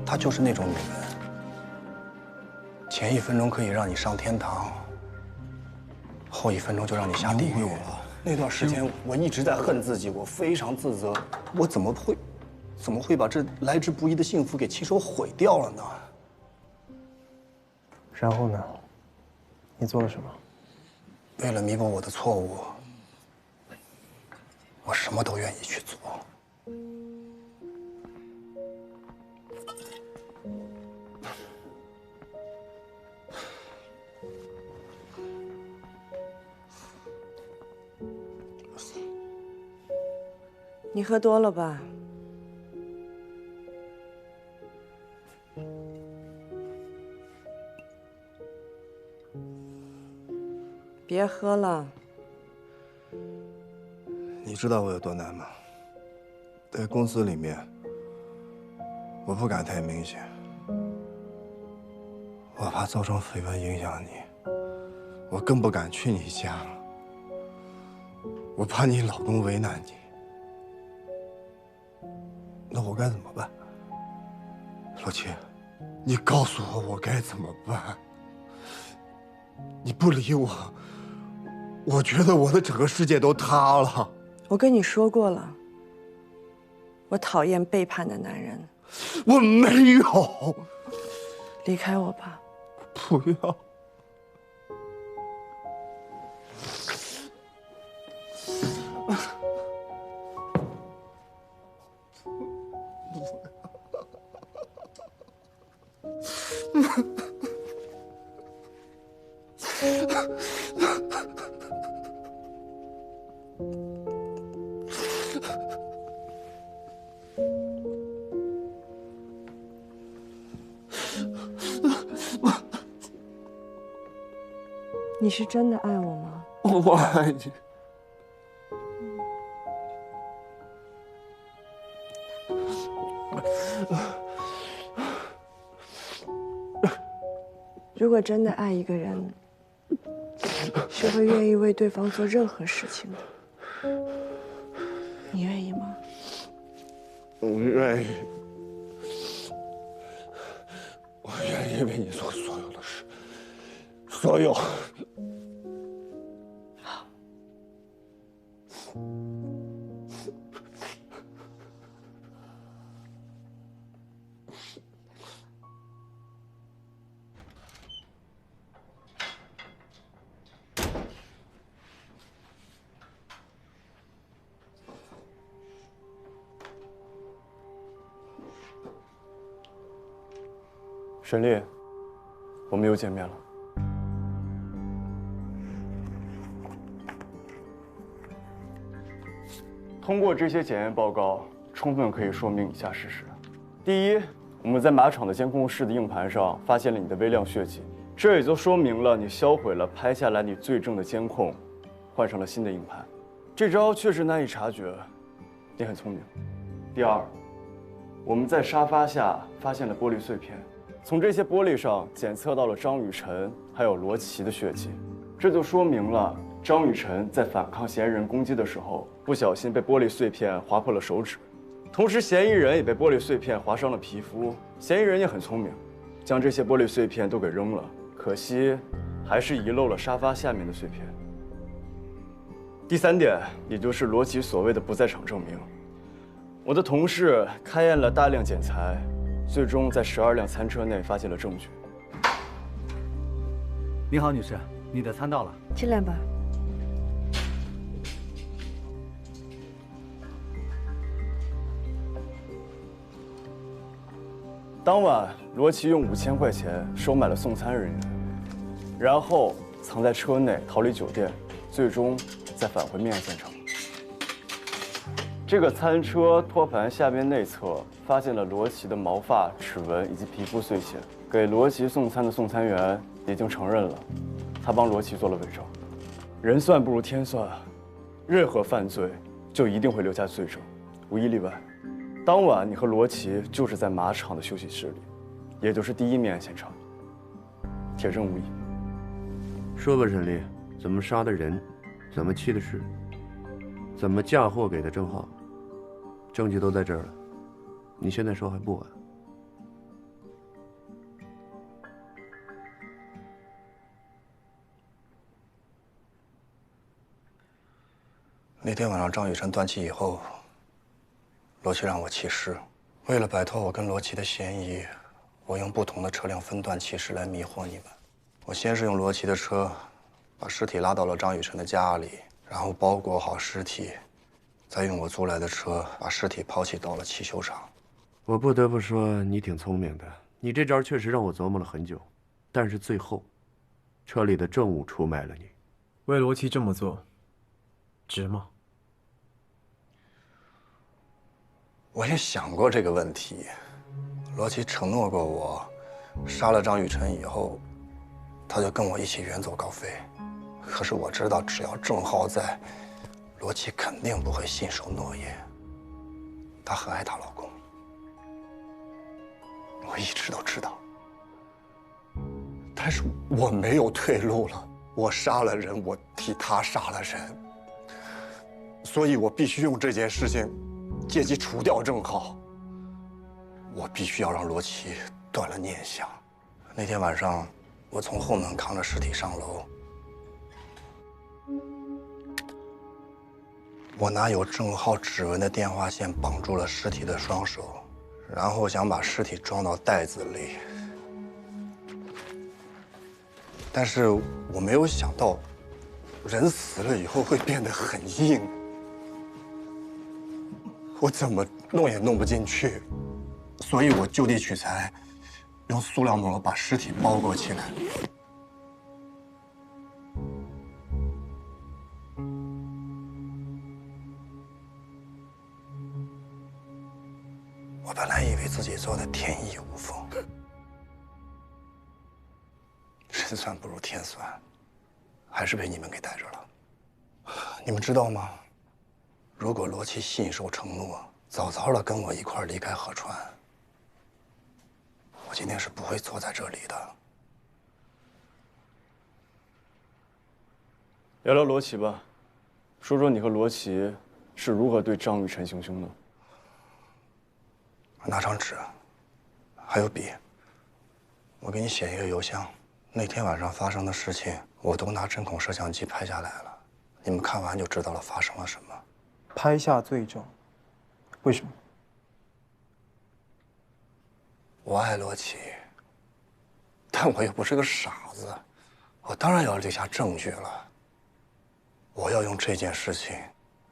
她就是那种女人，前一分钟可以让你上天堂，后一分钟就让你下地狱。那段时间我一直在恨自己，我非常自责，我怎么会把这来之不易的幸福给亲手毁掉了呢？然后呢？你做了什么？为了弥补我的错误，我什么都愿意去做。你喝多了吧？别喝了，你知道我有多难吗？在公司里面，我不敢太明显，我怕造成绯闻影响你，我更不敢去你家了，我怕你老公为难你。那我该怎么办？老七，你告诉我该怎么办？你不理我，我觉得我的整个世界都塌了。我跟你说过了，我讨厌背叛的男人。我没有。离开我吧。不要。你是真的爱我吗？我爱你。如果真的爱一个人，是会愿意为对方做任何事情的。你愿意吗？我愿意。我愿意为你做所有的事，所有。沈丽，我们又见面了。通过这些检验报告，充分可以说明以下事实：第一，我们在马场的监控室的硬盘上发现了你的微量血迹，这也就说明了你销毁了拍下来你罪证的监控，换上了新的硬盘。这招确实难以察觉，你很聪明。第二，我们在沙发下发现了玻璃碎片。从这些玻璃上检测到了张雨晨还有罗琦的血迹，这就说明了张雨晨在反抗嫌疑人攻击的时候，不小心被玻璃碎片划破了手指，同时嫌疑人也被玻璃碎片划伤了皮肤。嫌疑人也很聪明，将这些玻璃碎片都给扔了，可惜还是遗漏了沙发下面的碎片。第三点，也就是罗琦所谓的不在场证明，我的同事开验了大量检材。最终在12辆餐车内发现了证据。你好，女士，你的餐到了，进来吧。当晚，罗琦用5000块钱收买了送餐人员，然后藏在车内逃离酒店，最终再返回命案现场。这个餐车托盘下边内侧发现了罗琦的毛发、齿纹以及皮肤碎屑。给罗琦送餐的送餐员已经承认了，他帮罗琦做了伪证。人算不如天算，任何犯罪就一定会留下罪证，无一例外。当晚你和罗琦就是在马场的休息室里，也就是第一命案现场，铁证无疑。说吧，沈丽，怎么杀的人，怎么弃的尸，怎么嫁祸给的郑浩？证据都在这儿了，你现在说还不晚。那天晚上张雨晨断气以后，罗琦让我弃尸。为了摆脱我跟罗琦的嫌疑，我用不同的车辆分段弃尸来迷惑你们。我先是用罗琦的车把尸体拉到了张雨晨的家里，然后包裹好尸体。再用我租来的车把尸体抛弃到了汽修厂。我不得不说，你挺聪明的。你这招确实让我琢磨了很久，但是最后，车里的证物出卖了你。为罗琦这么做，值吗？我也想过这个问题。罗琦承诺过我，杀了张雨晨以后，他就跟我一起远走高飞。可是我知道，只要郑浩在，罗琦肯定不会信守诺言，她很爱她老公，我一直都知道。但是我没有退路了，我杀了人，我替他杀了人，所以我必须用这件事情借机除掉郑浩。我必须要让罗琦断了念想。那天晚上，我从后门扛着尸体上楼，我拿有郑浩指纹的电话线绑住了尸体的双手，然后想把尸体装到袋子里。但是我没有想到，人死了以后会变得很硬，我怎么弄也弄不进去，所以我就地取材，用塑料膜把尸体包裹起来。我本来以为自己做的天衣无缝，人算不如天算，还是被你们给逮着了。你们知道吗？如果罗琦信守承诺，早早的跟我一块离开河川，我今天是不会坐在这里的。聊聊罗琦吧，说说你和罗琦是如何对张雨晨行凶的。拿张纸，还有笔，我给你写一个邮箱。那天晚上发生的事情，我都拿针孔摄像机拍下来了，你们看完就知道了发生了什么。拍下罪证，为什么？我爱罗琦，但我又不是个傻子，我当然要留下证据了。我要用这件事情，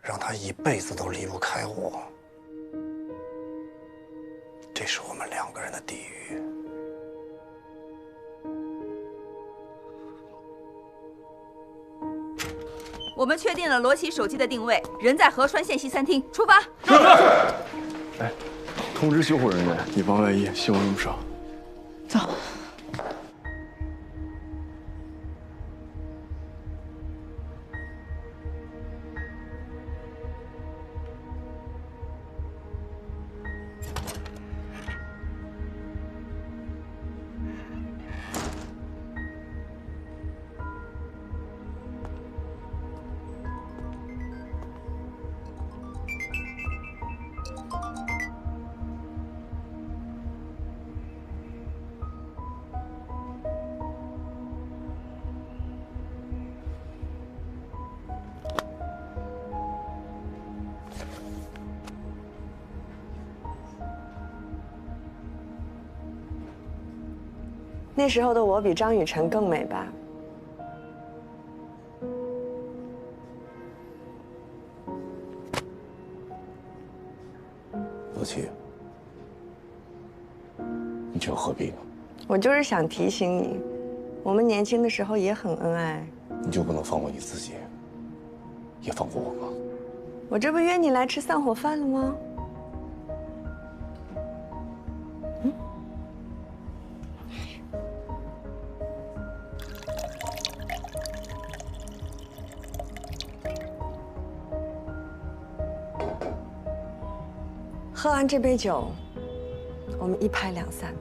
让他一辈子都离不开我。这是我们两个人的地狱。我们确定了罗琦手机的定位，人在河川县西餐厅，出发。哎，通知救护人员，以防万一，希望用不上。走。那时候的我比张雨晨更美吧？罗琦，你这又何必呢？我就是想提醒你，我们年轻的时候也很恩爱。你就不能放过你自己，也放过我吗？我这不约你来吃散伙饭了吗？喝完这杯酒，我们一拍两散。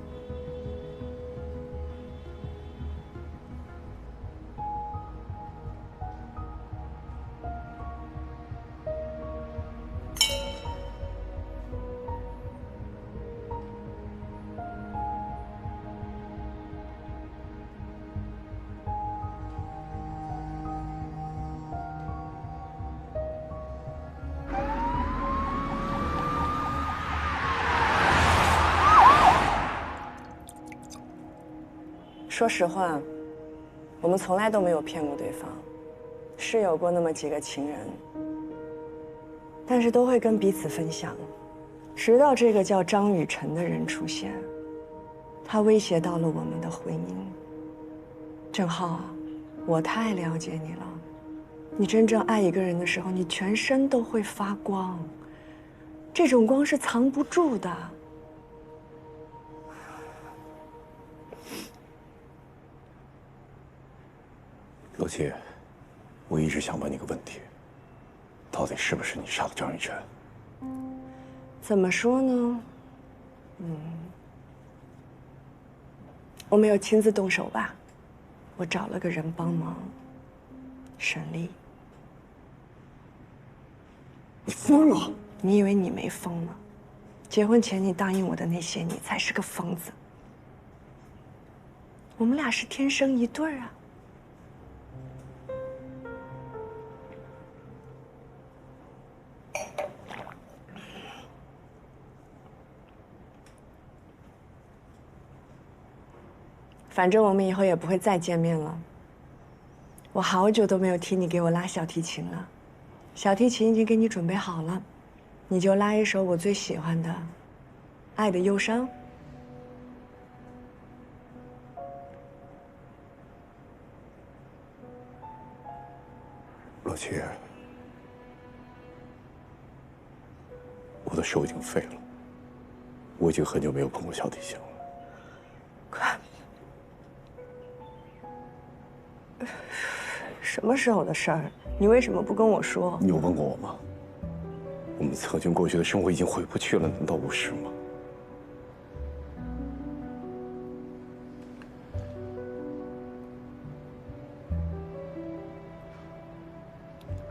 说实话，我们从来都没有骗过对方，是有过那么几个情人，但是都会跟彼此分享，直到这个叫张雨晨的人出现，他威胁到了我们的婚姻。郑浩啊，我太了解你了，你真正爱一个人的时候，你全身都会发光，这种光是藏不住的。罗琦，我一直想问你个问题：到底是不是你杀的张雨晨？怎么说呢？我没有亲自动手吧，我找了个人帮忙，沈丽。你疯了？你以为你没疯呢？结婚前你答应我的那些，你才是个疯子。我们俩是天生一对儿啊。反正我们以后也不会再见面了。我好久都没有听你给我拉小提琴了，小提琴已经给你准备好了，你就拉一首我最喜欢的《爱的忧伤》。洛奇，我的手已经废了，我已经很久没有碰过小提琴了。什么时候的事儿？你为什么不跟我说？你有问过我吗？我们曾经过去的生活已经回不去了，难道不是吗？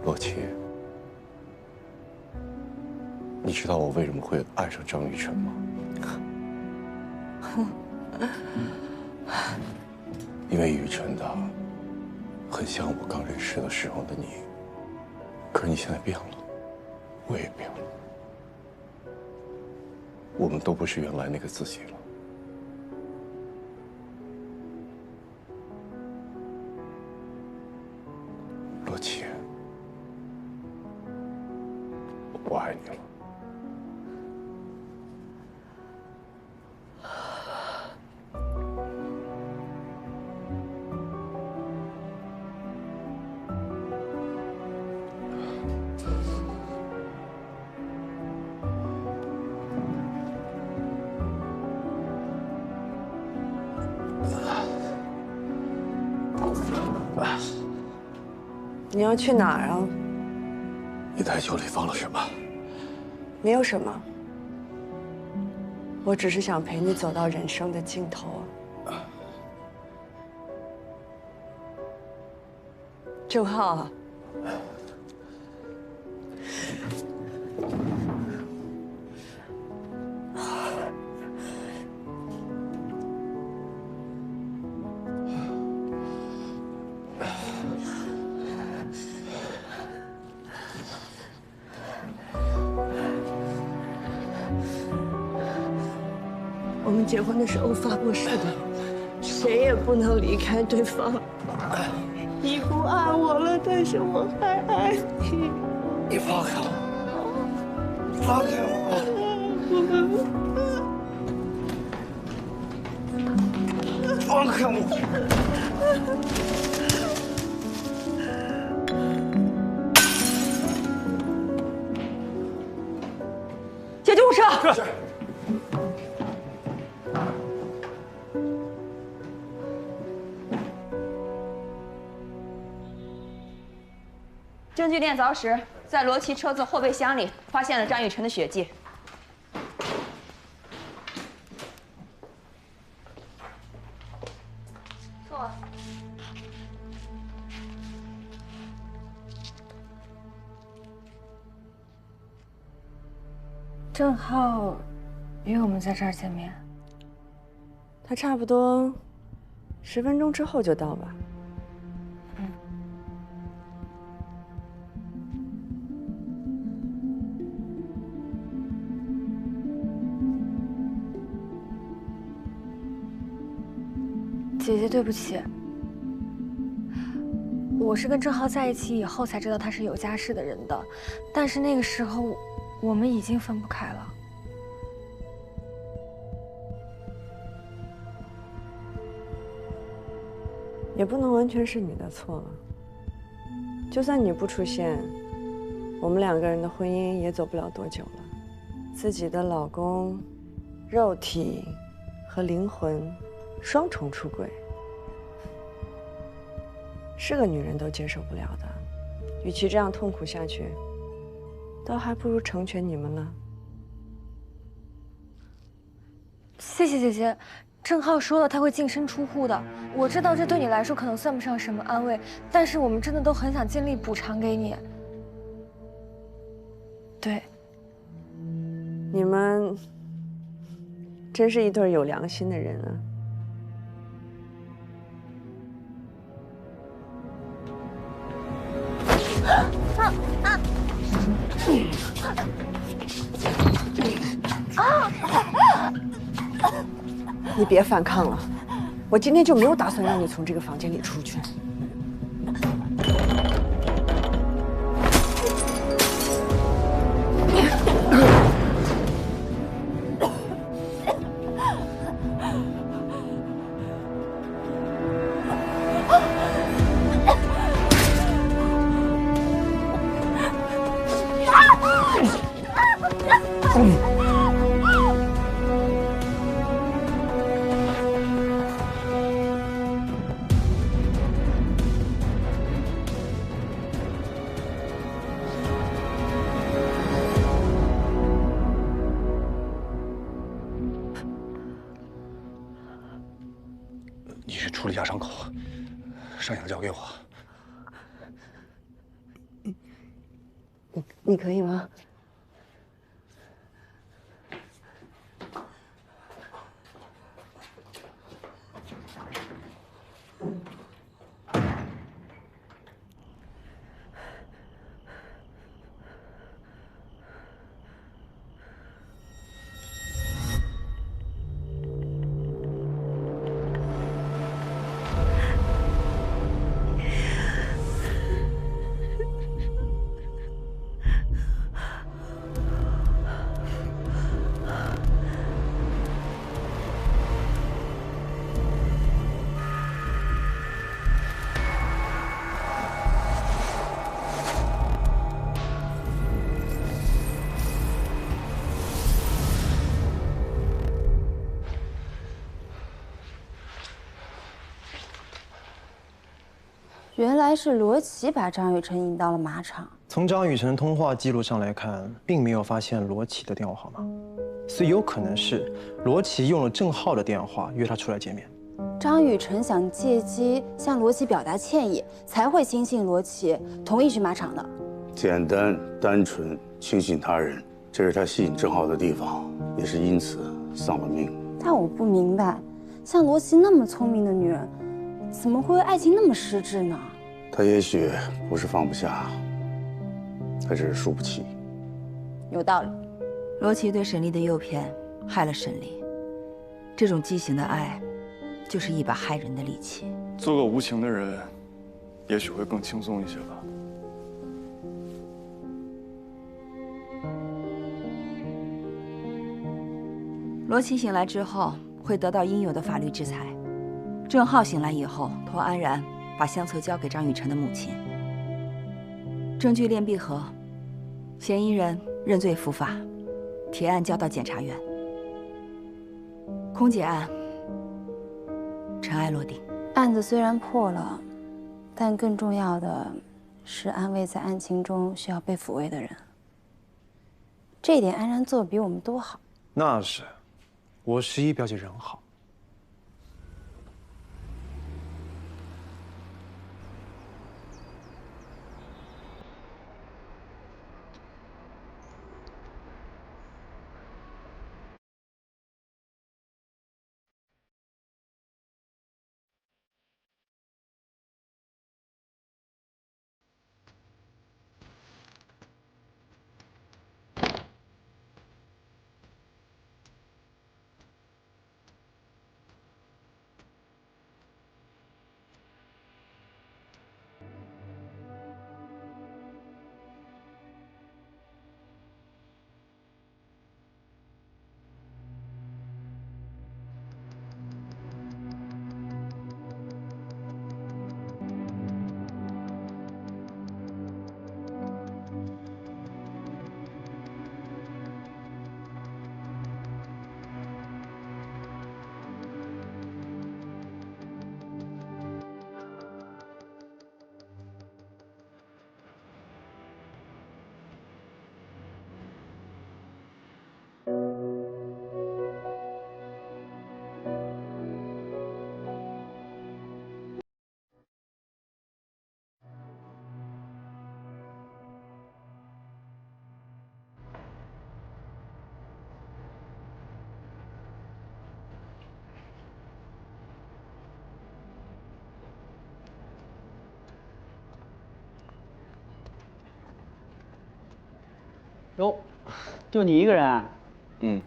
洛奇，你知道我为什么会爱上张雨晨吗？因为雨晨的很像我刚认识的时候的你，可是你现在变了，我也变了，我们都不是原来那个自己了。洛奇，我爱你了。你要去哪儿啊？你在酒里放了什么？没有什么，我只是想陪你走到人生的尽头。郑浩啊，我们结婚的时候发过誓的，谁也不能离开对方。你不爱我了，但是我还爱你。你放开我！放开我！放开我！叫救护车！是。证据链凿时，在罗琦车子后备箱里发现了张雨晨的血迹。坐。郑浩约我们在这儿见面，他差不多10分钟之后就到吧。姐姐，对不起，我是跟郑浩在一起以后才知道他是有家室的人的，但是那个时候我们已经分不开了。也不能完全是你的错了。就算你不出现，我们2个人的婚姻也走不了多久了。自己的老公，肉体和灵魂双重出轨，是个女人都接受不了的。与其这样痛苦下去，倒还不如成全你们呢。谢谢姐姐，郑浩说了他会净身出户的。我知道这对你来说可能算不上什么安慰，但是我们真的都很想尽力补偿给你。对，你们真是一对有良心的人啊！你别反抗了，我今天就没有打算让你从这个房间里出去。你去处理一下伤口，剩下的交给我。你可以吗？原来是罗琦把张雨晨引到了马场。从张雨晨的通话记录上来看，并没有发现罗琦的电话号码，所以有可能是罗琦用了郑浩的电话约他出来见面。张雨晨想借机向罗琦表达歉意，才会轻信罗琦同意去马场的。简单、单纯、轻信他人，这是他吸引郑浩的地方，也是因此丧了命。但我不明白，像罗琦那么聪明的女人，怎么会为爱情那么失智呢？他也许不是放不下，他只是输不起。有道理。罗琦对沈丽的诱骗，害了沈丽。这种畸形的爱，就是一把害人的利器。做个无情的人，也许会更轻松一些吧。罗琦醒来之后，会得到应有的法律制裁。郑浩醒来以后，托安然把相册交给张雨晨的母亲。证据链闭合，嫌疑人认罪伏法，铁案交到检察院。空姐案尘埃落定。案子虽然破了，但更重要的是安慰在案情中需要被抚慰的人。这一点安然做的比我们都好。那是，我11表姐人好。哟，就你一个人啊？嗯。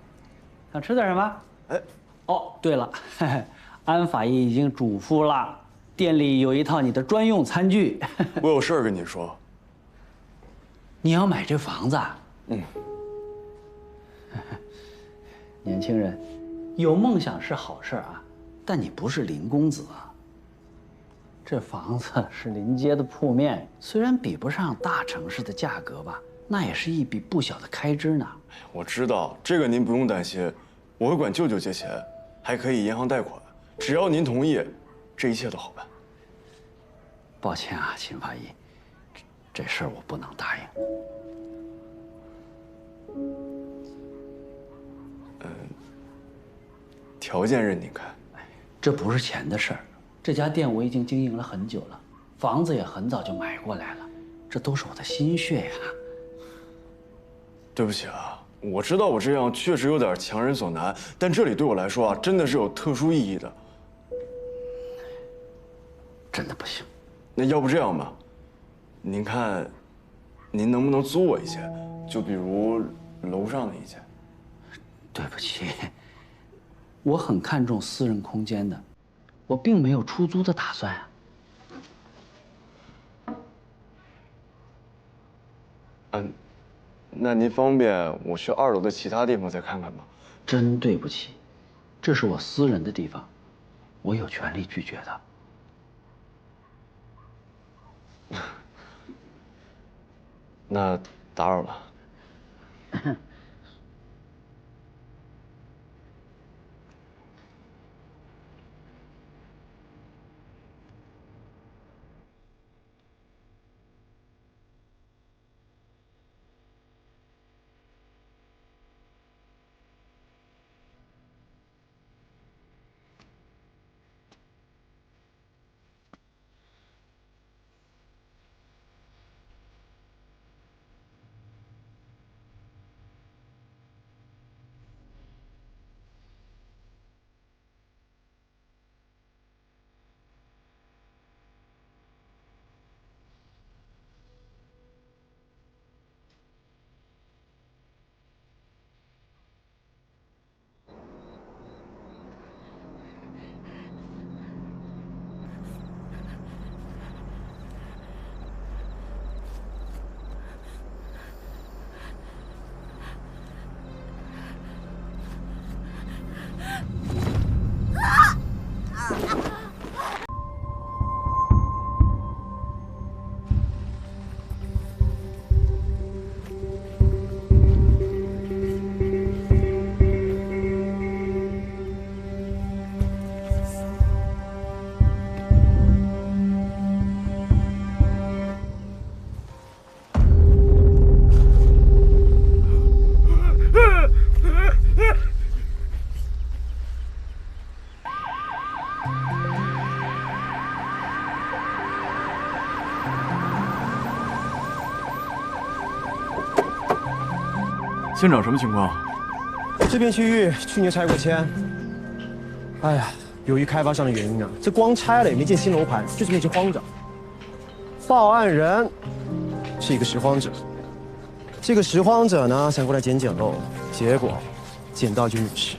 想吃点什么？哎，哦，对了，嘿嘿，安法医已经嘱咐了，店里有一套你的专用餐具。我有事儿跟你说。你要买这房子啊？嗯。年轻人，有梦想是好事啊，但你不是林公子啊。这房子是临街的铺面，虽然比不上大城市的价格吧，那也是一笔不小的开支呢。我知道这个您不用担心，我会管舅舅借钱，还可以银行贷款，只要您同意，这一切都好办。抱歉啊，秦法医，这事儿我不能答应。条件任您开。这不是钱的事儿，这家店我已经经营了很久了，房子也很早就买过来了，这都是我的心血呀。对不起啊，我知道我这样确实有点强人所难，但这里对我来说啊，真的是有特殊意义的。真的不行。那要不这样吧，您看，您能不能租我一间？就比如楼上的一间。对不起，我很看重私人空间的，我并没有出租的打算啊。那您方便我去2楼的其他地方再看看吗？真对不起，这是我私人的地方，我有权利拒绝的。那打扰了。现场什么情况？这片区域去年拆过迁，哎呀，由于开发商的原因啊，这光拆了也没建新楼盘，就是面积荒着。报案人是一个拾荒者，这个拾荒者呢想过来捡捡漏，结果捡到就女尸。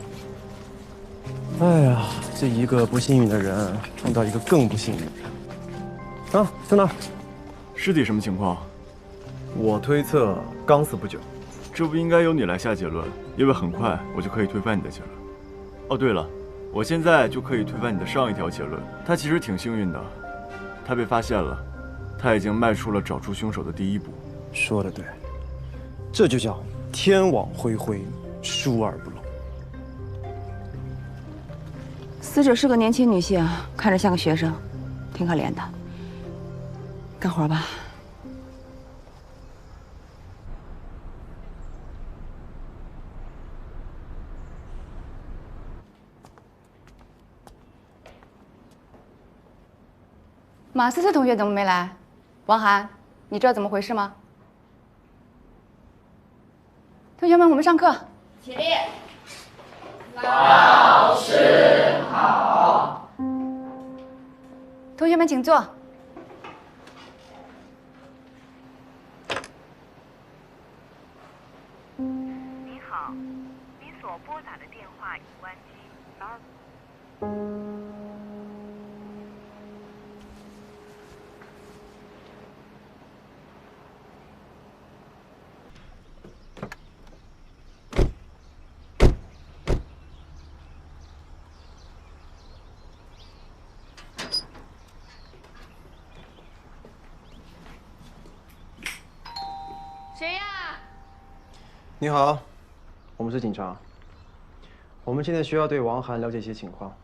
哎呀，这一个不幸运的人碰到一个更不幸运的人。啊，在哪？尸体什么情况？我推测刚死不久。这不应该由你来下结论，因为很快我就可以推翻你的结论。哦，对了，我现在就可以推翻你的上一条结论。他其实挺幸运的，他被发现了，他已经迈出了找出凶手的第一步。说得对，这就叫天网恢恢，疏而不漏。死者是个年轻女性，看着像个学生，挺可怜的。干活吧。马思思同学怎么没来？王涵，你知道怎么回事吗？同学们，我们上课。起立。老师好。同学们请坐。您好，您所拨打的电话已关机。谁呀？你好，我们是警察。我们现在需要对王涵了解一些情况。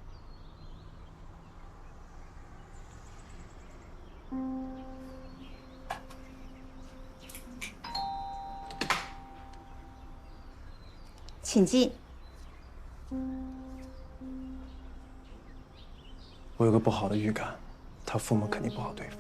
请进。我有个不好的预感，他父母肯定不好对付。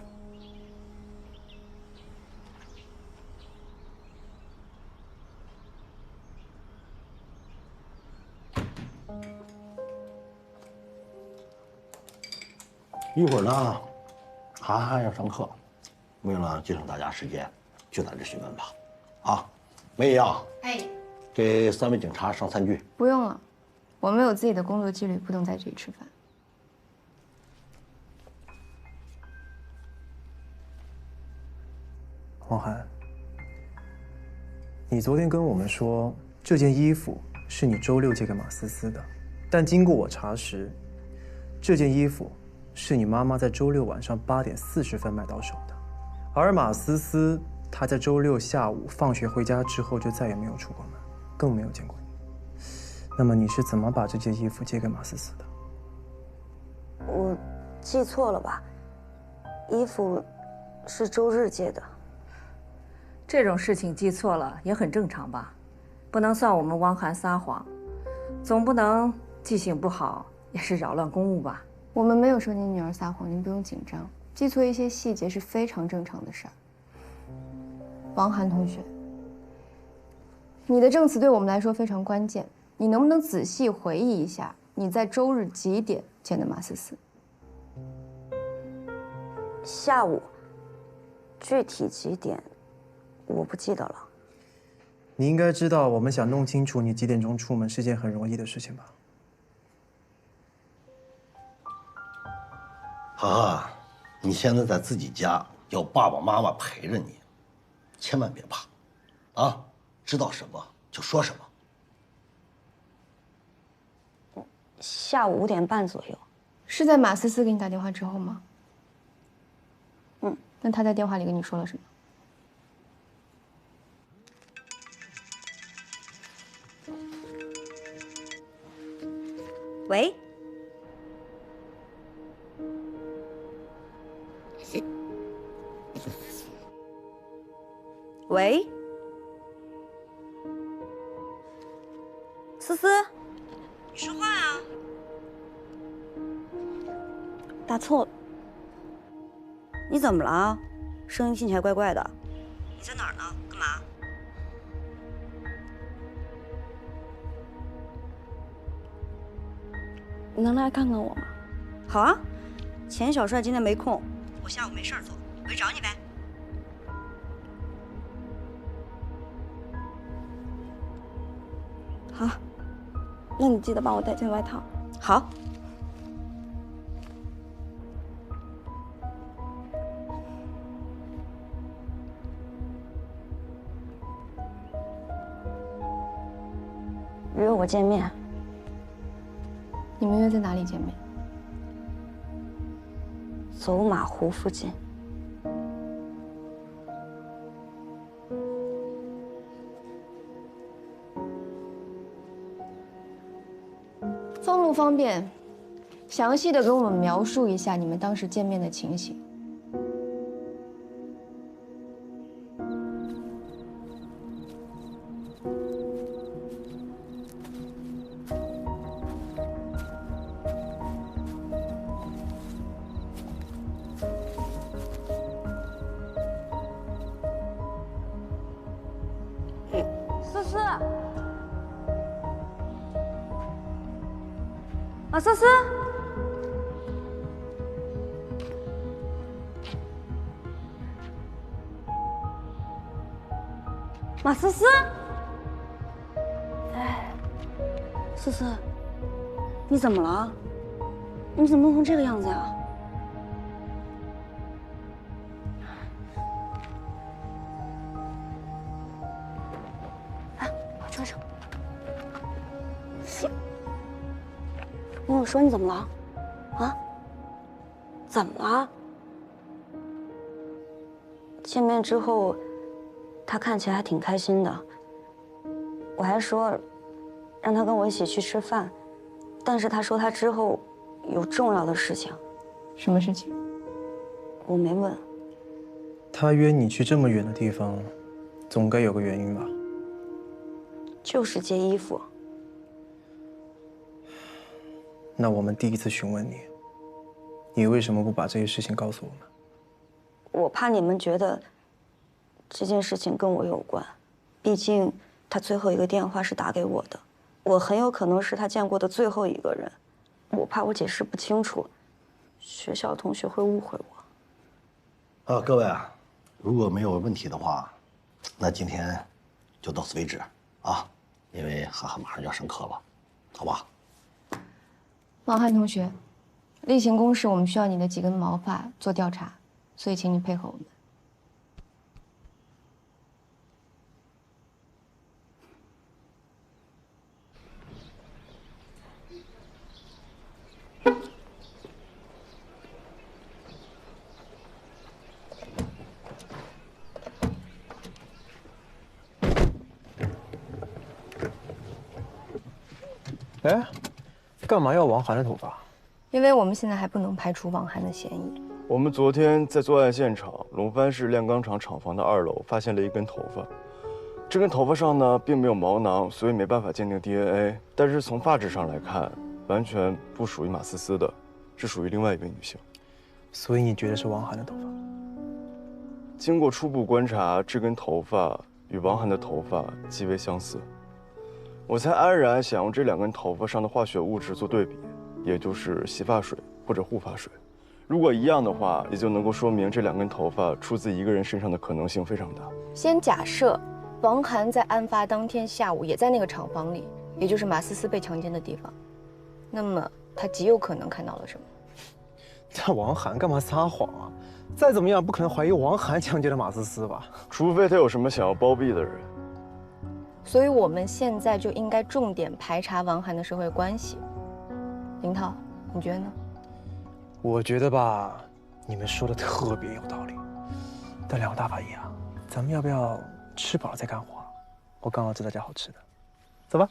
一会儿呢，涵涵要上课，为了节省大家时间，就在这询问吧。啊，梅姨啊，哎，给3位警察上3句。不用了，我们有自己的工作纪律，不能在这里吃饭。王涵，你昨天跟我们说这件衣服是你周6借给马思思的，但经过我查实，这件衣服是你妈妈在周6晚上8点40分买到手的，而马思思她在周6下午放学回家之后就再也没有出过门，更没有见过你。那么你是怎么把这件衣服借给马思思的？我记错了吧？衣服是周日借的。这种事情记错了也很正常吧？不能算我们汪涵撒谎，总不能记性不好也是扰乱公务吧？我们没有说您女儿撒谎，您不用紧张，记错一些细节是非常正常的事儿。王涵同学，你的证词对我们来说非常关键，你能不能仔细回忆一下你在周日几点见的马思思？下午，具体几点我不记得了。你应该知道，我们想弄清楚你几点钟出门是件很容易的事情吧？涵涵，你现在在自己家，有爸爸妈妈陪着你，千万别怕，啊，知道什么就说什么。下午5点半左右。是在马思思给你打电话之后吗？嗯。那他在电话里跟你说了什么？喂。喂，思思，你说话啊！打错了。你怎么了？声音听起来怪怪的。你在哪儿呢？干嘛？你能来看看我吗？好啊，钱小帅今天没空，我下午没事做，我去找你呗。好，那你记得帮我带件外套。好。约我见面。你们约在哪里见面？走马湖附近。方不方便详细的给我们描述一下你们当时见面的情形？思思，马思思，马思思，思思，你怎么了？你怎么弄成这个样子呀？来，往车上。你跟我说你怎么了？啊？怎么了？见面之后，他看起来还挺开心的。我还说让他跟我一起去吃饭，但是他说他之后有重要的事情。什么事情？我没问。他约你去这么远的地方，总该有个原因吧？就是借衣服。那我们第一次询问你，你为什么不把这些事情告诉我们？我怕你们觉得这件事情跟我有关，毕竟他最后一个电话是打给我的，我很有可能是他见过的最后一个人。我怕我解释不清楚，学校同学会误会我。各位啊，如果没有问题的话，那今天就到此为止啊，因为涵涵马上就要上课了，好吧？王涵同学，例行公事，我们需要你的几根毛发做调查，所以请你配合我们。哎，干嘛要王涵的头发？因为我们现在还不能排除王涵的嫌疑。我们昨天在作案现场龙帆市炼钢厂厂房的2楼发现了一根头发，这根头发上呢并没有毛囊，所以没办法鉴定 DNA。但是从发质上来看，完全不属于马思思的，是属于另外一位女性。所以你觉得是王涵的头发？经过初步观察，这根头发与王涵的头发极为相似。我才安然想用这2根头发上的化学物质做对比，也就是洗发水或者护发水。如果一样的话，也就能够说明这2根头发出自一个人身上的可能性非常大。先假设王涵在案发当天下午也在那个厂房里，也就是马思思被强奸的地方，那么他极有可能看到了什么？那王涵干嘛撒谎啊？再怎么样不可能怀疑王涵强奸了马思思吧？除非他有什么想要包庇的人。所以我们现在就应该重点排查王涵的社会关系。林涛，你觉得呢？我觉得吧，你们说的特别有道理。但2个大法医啊，咱们要不要吃饱了再干活？我刚好知道家好吃的，走吧。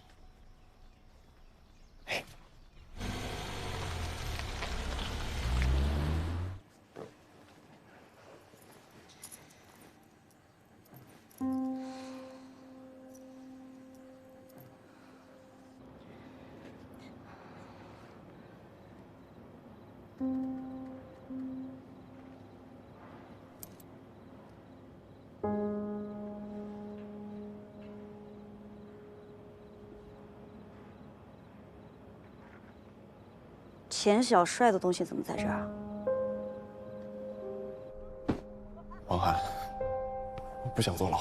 钱小帅的东西怎么在这儿？王涵，我不想坐牢。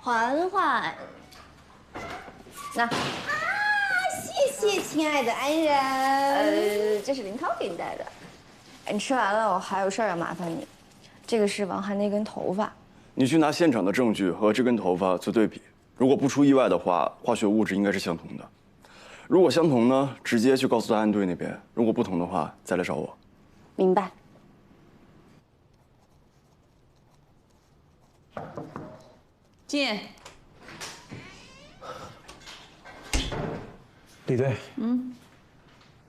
缓缓，那谢谢亲爱的安然。这是林涛给你带的。你吃完了，我还有事儿要麻烦你。这个是王涵那根头发，你去拿现场的证据和这根头发做对比，如果不出意外的话，化学物质应该是相同的。如果相同呢，直接去告诉档案队那边；如果不同的话，再来找我。明白。进。李队，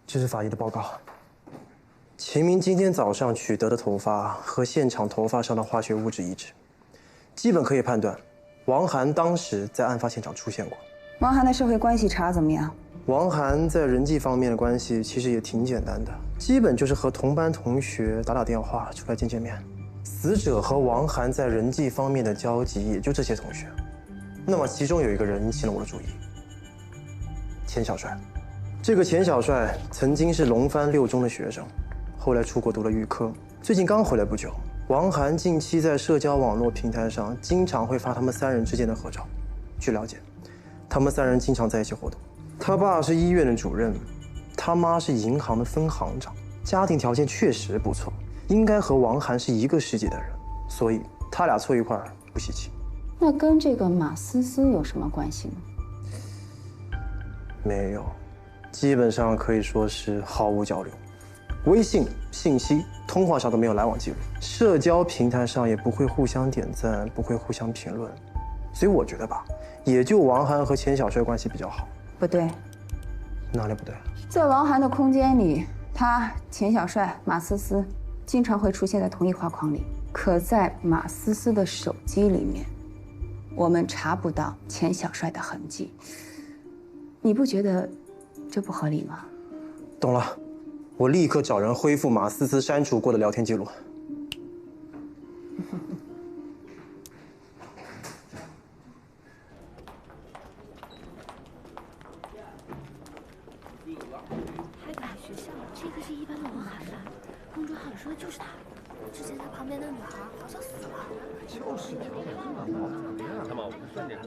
这是法医的报告。秦明今天早上取得的头发和现场头发上的化学物质一致，基本可以判断，王涵当时在案发现场出现过。王涵的社会关系查怎么样？王涵在人际方面的关系其实也挺简单的，基本就是和同班同学打打电话，出来见见面。死者和王涵在人际方面的交集也就这些同学。那么其中有一个人引起了我的注意，钱小帅。这个钱小帅曾经是龙帆6中的学生，后来出国读了预科，最近刚回来不久。王涵近期在社交网络平台上经常会发他们3人之间的合照。据了解，他们3人经常在一起活动。他爸是医院的主任，他妈是银行的分行长，家庭条件确实不错，应该和王涵是一个世界的人，所以他俩凑一块儿不稀奇。那跟这个马思思有什么关系吗？没有，基本上可以说是毫无交流，微信、信息、通话上都没有来往记录，社交平台上也不会互相点赞，不会互相评论，所以我觉得吧，也就王涵和钱小帅关系比较好。不对，哪里不对？在王涵的空间里，他、钱小帅、马思思经常会出现在同一画框里，可在马思思的手机里面，我们查不到钱小帅的痕迹。你不觉得这不合理吗？懂了，我立刻找人恢复马思思删除过的聊天记录。还改学校，这个是一班的王涵吧？公主好像说的就是他。之前他旁边那个女孩好像死了。就是别让他们，我就算这个。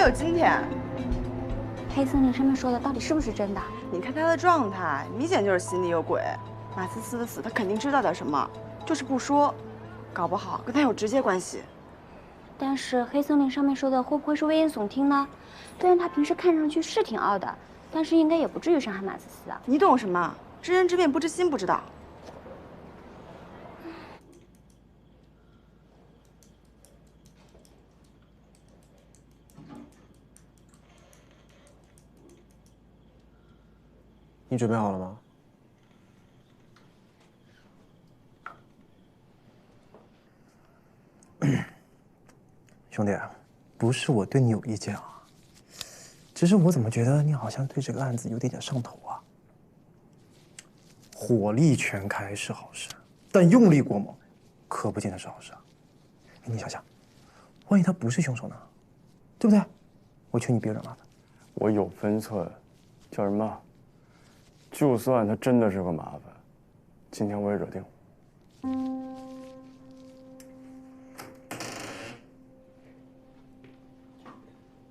有今天，黑森林上面说的到底是不是真的？你看他的状态，明显就是心里有鬼。马思思的死，他肯定知道点什么，就是不说，搞不好跟他有直接关系。但是黑森林上面说的会不会是危言耸听呢？虽然他平时看上去是挺傲的，但是应该也不至于伤害马思思啊。你懂什么？知人知面不知心，不知道。你准备好了吗？兄弟，不是我对你有意见啊，只是我怎么觉得你好像对这个案子有点上头啊？火力全开是好事，但用力过猛，可不见得是好事啊。你想想，万一他不是凶手呢？对不对？我劝你别惹麻烦。我有分寸，叫什么？就算他真的是个麻烦，今天我也惹定了。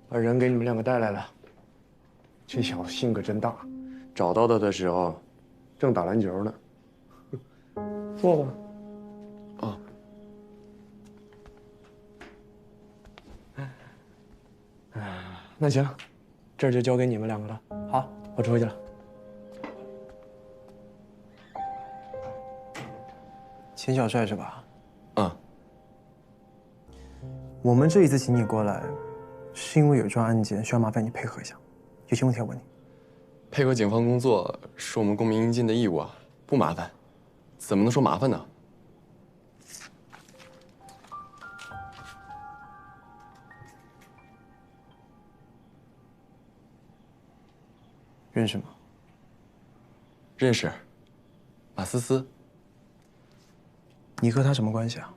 把人给你们两个带来了。这小子性格真大，找到他的时候，正打篮球呢。坐吧。啊。那行，这儿就交给你们两个了。好，我出去了。钱小帅是吧？嗯。我们这一次请你过来，是因为有一桩案件需要麻烦你配合一下，有些问题要问你。配合警方工作是我们公民应尽的义务啊，不麻烦，怎么能说麻烦呢？认识吗？认识，马思思。你和他什么关系啊？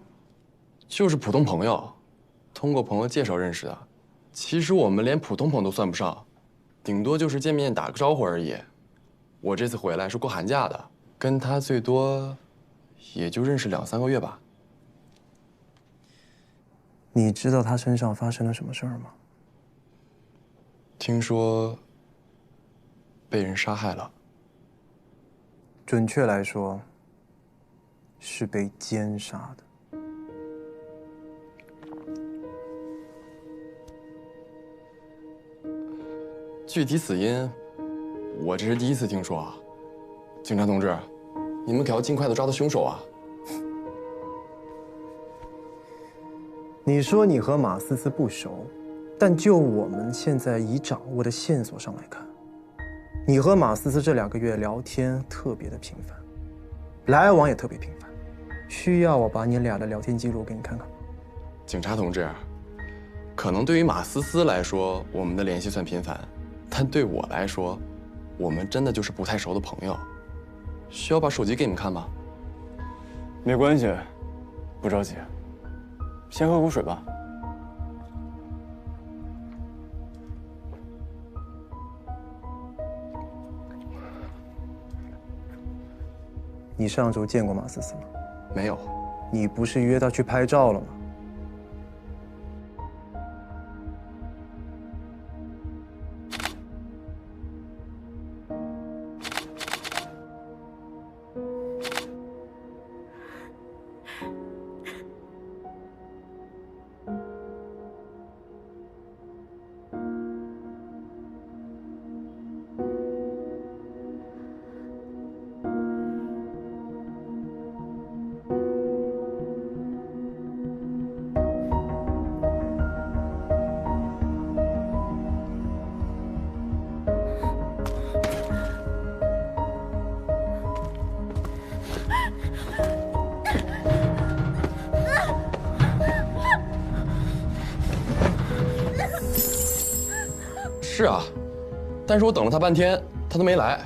就是普通朋友，通过朋友介绍认识的。其实我们连普通朋友都算不上，顶多就是见面打个招呼而已。我这次回来是过寒假的，跟他最多也就认识2、3个月吧。你知道他身上发生了什么事儿吗？听说被人杀害了。准确来说，是被奸杀的。具体死因，我这是第一次听说啊。警察同志，你们可要尽快的抓到凶手啊！你说你和马思思不熟，但就我们现在已掌握的线索上来看，你和马思思这2个月聊天特别的频繁，来往也特别频繁。需要我把你俩的聊天记录给你看看吗？警察同志，可能对于马思思来说，我们的联系算频繁，但对我来说，我们真的就是不太熟的朋友。需要把手机给你们看吗？没关系，不着急，先喝口水吧。你上周见过马思思吗？没有。你不是约她去拍照了吗？是啊，但是我等了他半天，他都没来。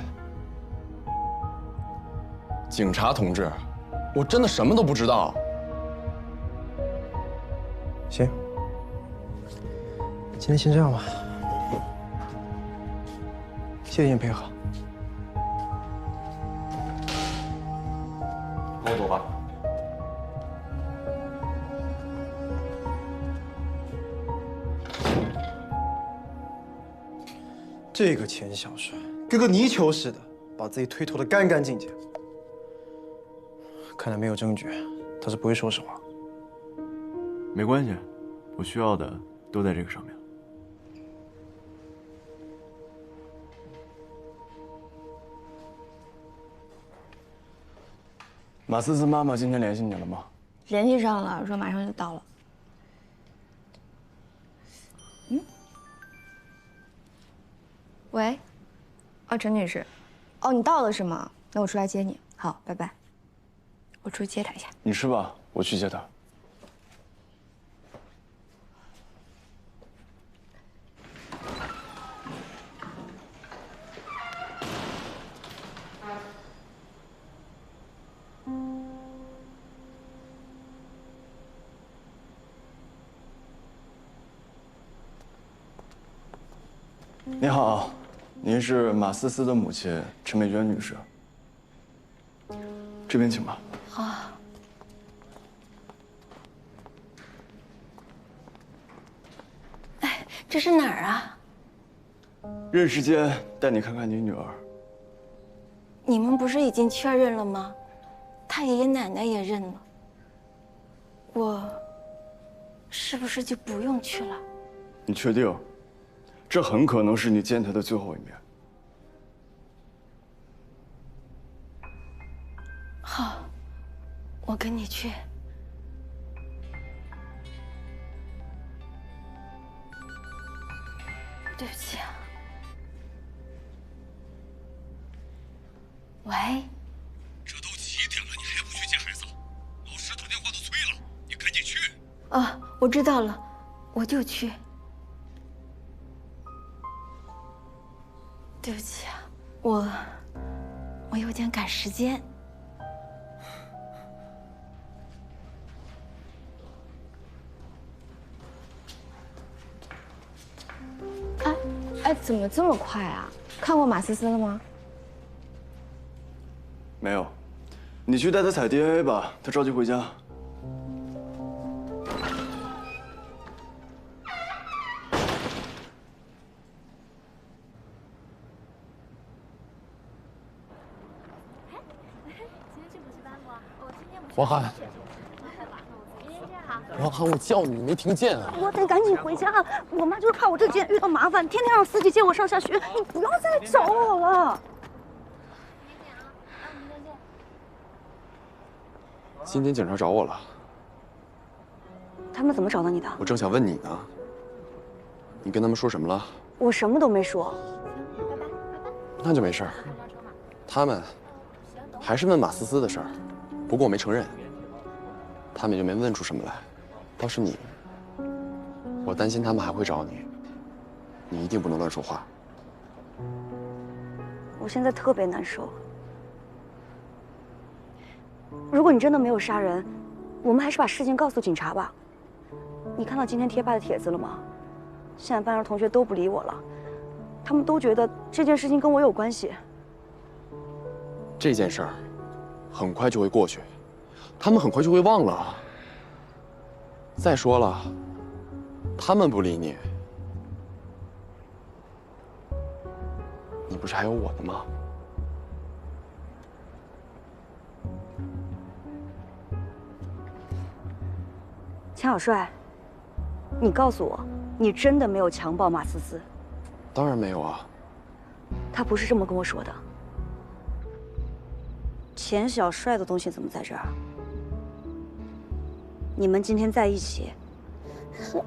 警察同志，我真的什么都不知道。行，今天先这样吧。谢谢你配合。跟我走吧。这个钱小帅，跟个泥鳅似的，把自己推脱得干干净净。看来没有证据，他是不会说实话。没关系，我需要的都在这个上面。马思思妈妈今天联系你了吗？联系上了，说马上就到了。喂，哦，陈女士，哦，你到了是吗？那我出来接你。好，拜拜。我出去接她一下。你吃吧，我去接她。你好，您是马思思的母亲陈美娟女士。这边请吧。好。哎，这是哪儿啊？认识间带你看看你女儿。你们不是已经确认了吗？他爷爷奶奶也认了。我是不是就不用去了？你确定？这很可能是你见她的最后一面。好，我跟你去。对不起啊。喂。这都几点了，你还不去接孩子？老师打电话都催了，你赶紧去。啊，我知道了，我就去。对不起啊，我有点赶时间。哎，怎么这么快啊？看过马思思了吗？没有，你去带她采 DNA 吧，她着急回家。王涵，王涵，我叫你，你没听见啊？我得赶紧回家，我妈就是怕我这几天遇到麻烦，天天让司机接我上下学。你不要再来找我了。今天警察找我了，他们怎么找到你的？我正想问你呢。你跟他们说什么了？我什么都没说。那就没事儿。他们还是问马思思的事儿，不过我没承认。他们也就没问出什么来。倒是你，我担心他们还会找你，你一定不能乱说话。我现在特别难受。如果你真的没有杀人，我们还是把事情告诉警察吧。你看到今天贴吧的帖子了吗？现在班上同学都不理我了，他们都觉得这件事情跟我有关系。这件事儿很快就会过去，他们很快就会忘了。再说了，他们不理你，你不是还有我的吗？钱小帅，你告诉我，你真的没有强暴马思思？当然没有啊。他不是这么跟我说的。钱小帅的东西怎么在这儿？你们今天在一起，说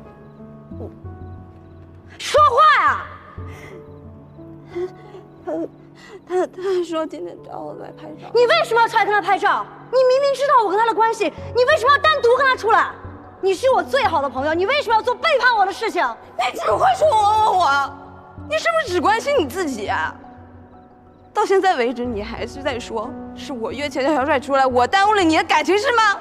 话呀！他说今天找我来拍照。你为什么要出来跟他拍照？你明明知道我跟他的关系，你为什么要单独跟他出来？你是我最好的朋友，你为什么要做背叛我的事情？你只会说我，你是不是只关心你自己啊？到现在为止，你还是在说是我约钱小帅出来，我耽误了你的感情是吗？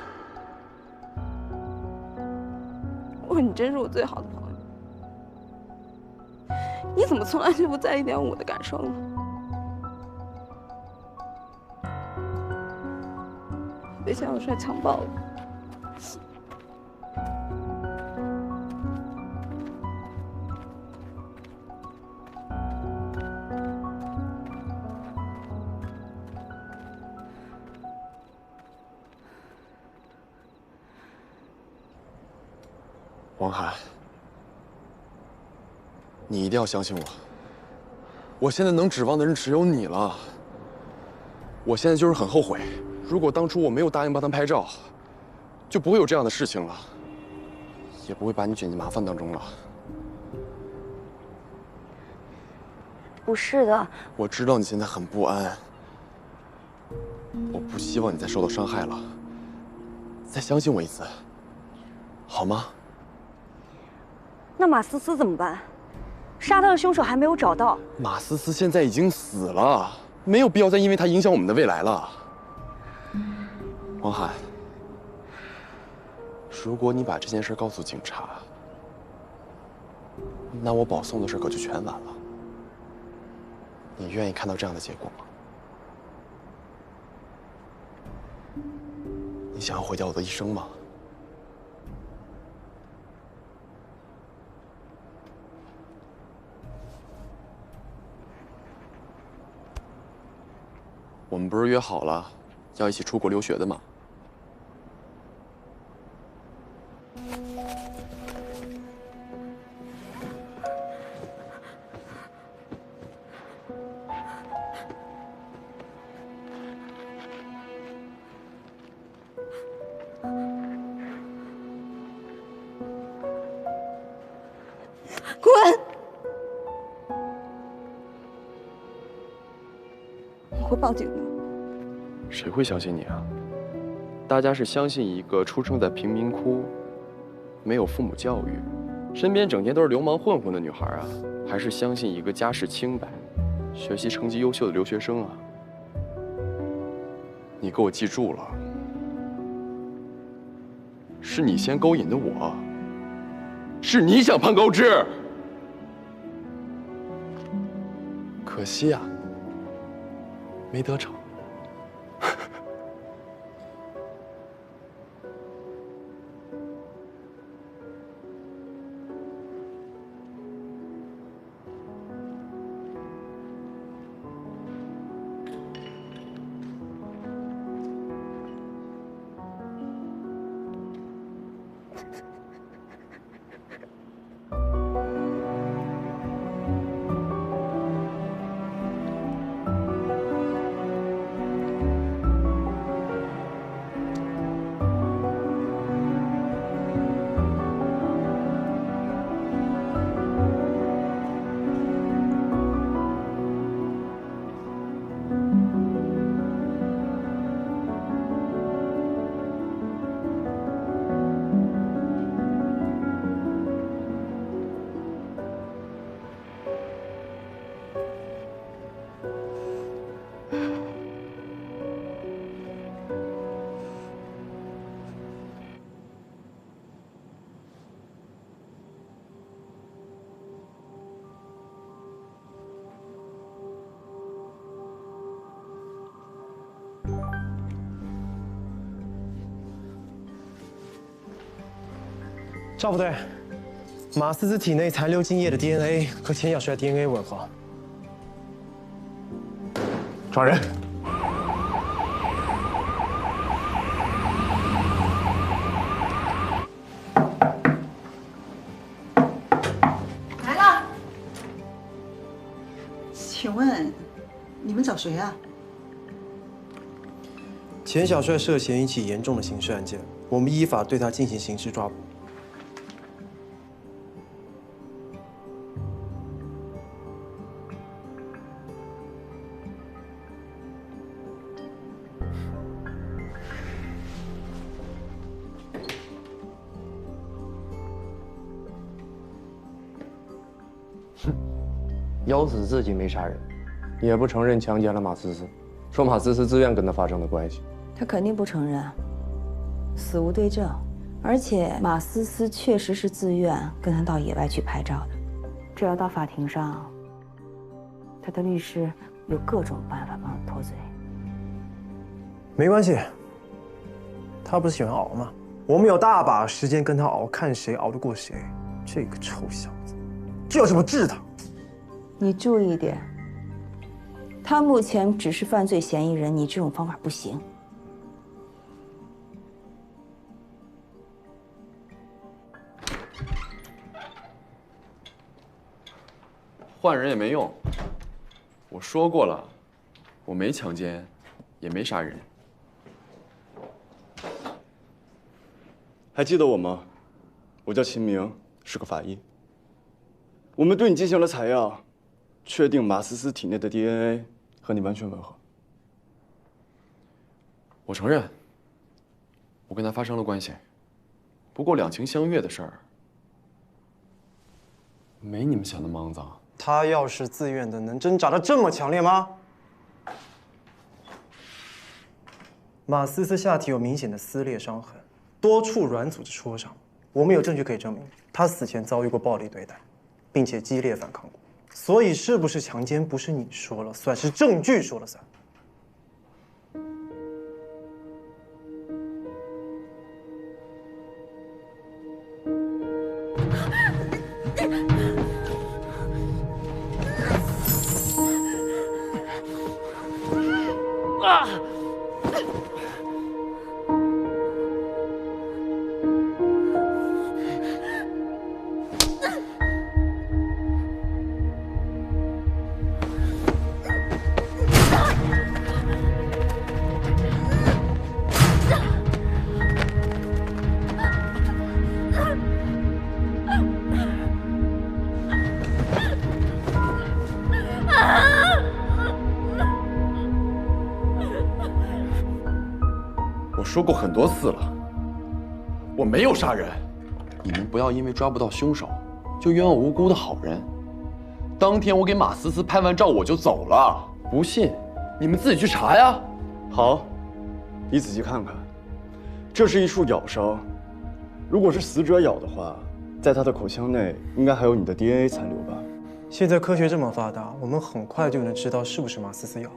如果你真是我最好的朋友，你怎么从来就不在意点我的感受呢？被钱小帅强暴了。王涵，你一定要相信我。我现在能指望的人只有你了。我现在就是很后悔，如果当初我没有答应帮他拍照，就不会有这样的事情了，也不会把你卷进麻烦当中了。不是的，我知道你现在很不安，我不希望你再受到伤害了。再相信我一次，好吗？那马思思怎么办？杀他的凶手还没有找到。马思思现在已经死了，没有必要再因为他影响我们的未来了。王涵，如果你把这件事告诉警察，那我保送的事可就全完了。你愿意看到这样的结果吗？你想要毁掉我的一生吗？我们不是约好了要一起出国留学的吗？滚！我会报警的。谁会相信你啊？大家是相信一个出生在贫民窟、没有父母教育、身边整天都是流氓混混的女孩啊，还是相信一个家世清白、学习成绩优秀的留学生啊？你给我记住了，是你先勾引的我，是你想攀高枝。可惜啊，没得逞。赵部队，马思思体内残留精液的 DNA 和钱小帅 DNA 吻合。抓人！来了。请问，你们找谁啊？钱小帅涉嫌一起严重的刑事案件，我们依法对他进行刑事抓捕。 咬死自己没杀人，也不承认强奸了马思思，说马思思自愿跟他发生的关系。他肯定不承认，死无对证，而且马思思确实是自愿跟他到野外去拍照的。这要到法庭上，他的律师有各种办法帮他脱罪。没关系，他不是喜欢熬吗？我们有大把时间跟他熬，看谁熬得过谁。这个臭小子，就是不治他。 你注意点，他目前只是犯罪嫌疑人，你这种方法不行。换人也没用，我说过了，我没强奸，也没杀人。还记得我吗？我叫秦明，是个法医。我们对你进行了采样。 确定马思思体内的 DNA 和你完全吻合。我承认，我跟他发生了关系，不过两情相悦的事儿，没你们想的肮脏。他要是自愿的，能挣扎的这么强烈吗？马思思下体有明显的撕裂伤痕，多处软组织戳伤，我们有证据可以证明他死前遭遇过暴力对待，并且激烈反抗过。 所以是不是强奸不是你说了算，是证据说了算。啊！ 我说过很多次了，我没有杀人。你们不要因为抓不到凶手，就冤枉无辜的好人。当天我给马思思拍完照我就走了，不信你们自己去查呀。好，你仔细看看，这是一处咬伤，如果是死者咬的话，在他的口腔内应该还有你的 DNA 残留吧？现在科学这么发达，我们很快就能知道是不是马思思咬的。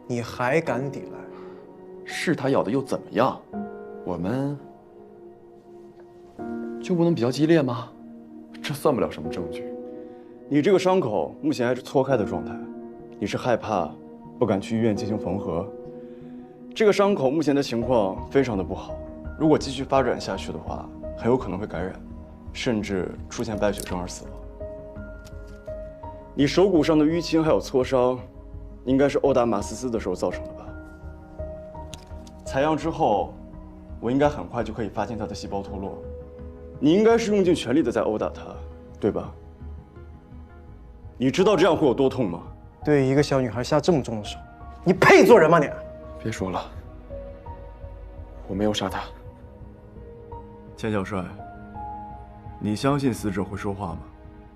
你还敢抵赖？ 是他咬的又怎么样？我们就不能比较激烈吗？这算不了什么证据。你这个伤口目前还是搓开的状态，你是害怕，不敢去医院进行缝合。这个伤口目前的情况非常的不好，如果继续发展下去的话，很有可能会感染，甚至出现败血症而死亡。你手骨上的淤青还有挫伤，应该是殴打马思思的时候造成的吧？采样之后，我应该很快就可以发现她的细胞脱落。你应该是用尽全力的在殴打她，对吧？你知道这样会有多痛吗？对一个小女孩下这么重的手，你配做人吗你？别说了，我没有杀她。钱小帅，你相信死者会说话吗？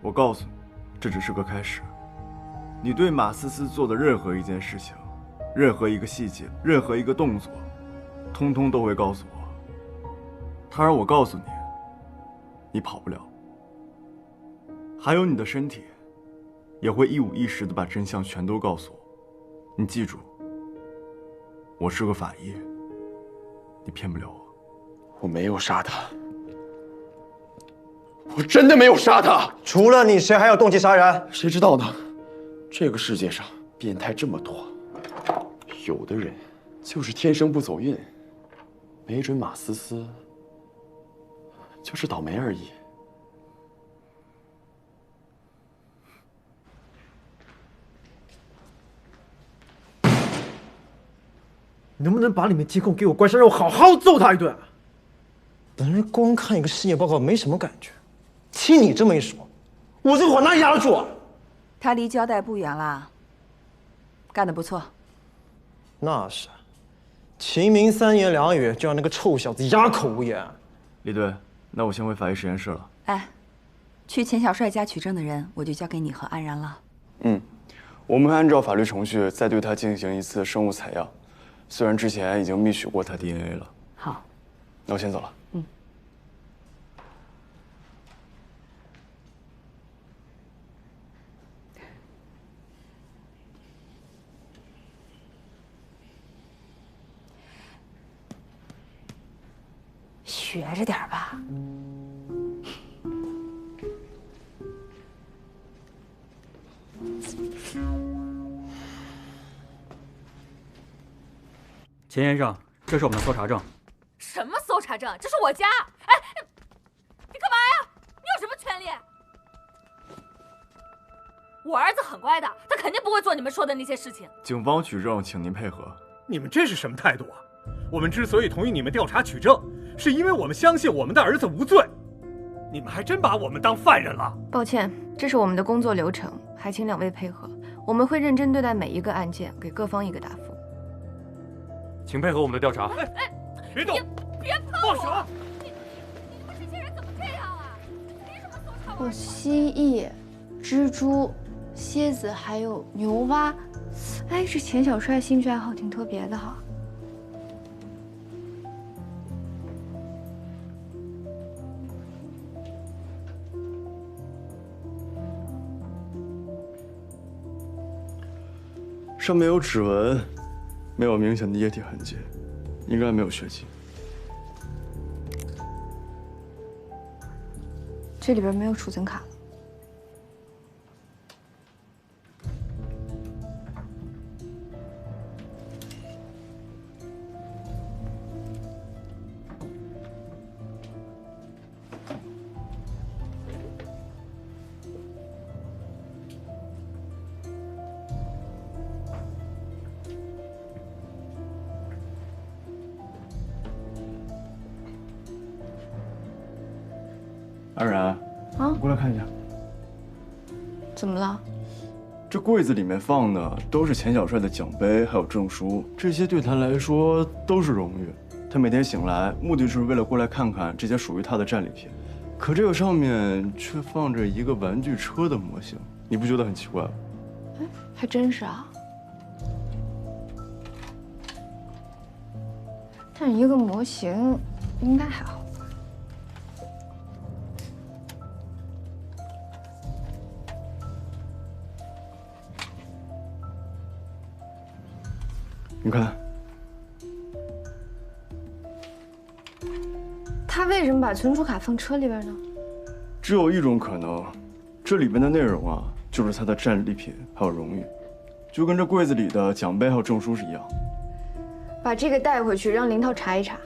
我告诉你，这只是个开始。你对马思思做的任何一件事情，任何一个细节，任何一个动作，通通都会告诉我。他让我告诉你，你跑不了。还有你的身体，也会一五一十的把真相全都告诉我。你记住，我是个法医，你骗不了我。我没有杀他，我真的没有杀他。除了你，谁还有动机杀人？谁知道呢？这个世界上变态这么多，有的人就是天生不走运，没准马思思就是倒霉而已。你能不能把里面监控给我关上，让我好好揍他一顿？本来光看一个尸检报告没什么感觉，听你这么一说，我这火哪里压得住啊？他离交代不远啦，干得不错。那是，秦明3言2语就让那个臭小子哑口无言。李队，那我先回法医实验室了。哎，去钱小帅家取证的人，我就交给你和安然了。我们会按照法律程序再对他进行一次生物采样，虽然之前已经密取过他 DNA 了。好，那我先走了。学着点吧。钱先生，这是我们的搜查证。什么搜查证？这是我家！哎，你干嘛呀？你有什么权利？我儿子很乖的，他肯定不会做你们说的那些事情。警方取证，请您配合。你们这是什么态度啊？我们之所以同意你们调查取证，是因为我们相信我们的儿子无罪。你们还真把我们当犯人了。抱歉，这是我们的工作流程，还请2位配合。我们会认真对待每一个案件，给各方一个答复。请配合我们的调查。别动！别碰我！放手！你们这些人怎么这样啊？凭什么搜查我？蜥蜴、蜘蛛、蝎子还有牛蛙。哎，这钱小帅兴趣爱好挺特别的哈。上面有指纹，没有明显的液体痕迹，应该没有血迹。这里边没有储存卡了。安然，你过来看一下。怎么了？这柜子里面放的都是钱小帅的奖杯，还有证书，这些对他来说都是荣誉。他每天醒来，目的就是为了过来看看这些属于他的战利品。可这个上面却放着一个玩具车的模型，你不觉得很奇怪吗？哎，还真是啊。但一个模型应该还好。你看，他为什么把存储卡放车里边呢？只有一种可能，这里边的内容啊，就是他的战利品还有荣誉，就跟这柜子里的奖杯还有证书是一样。把这个带回去，让林涛查一查。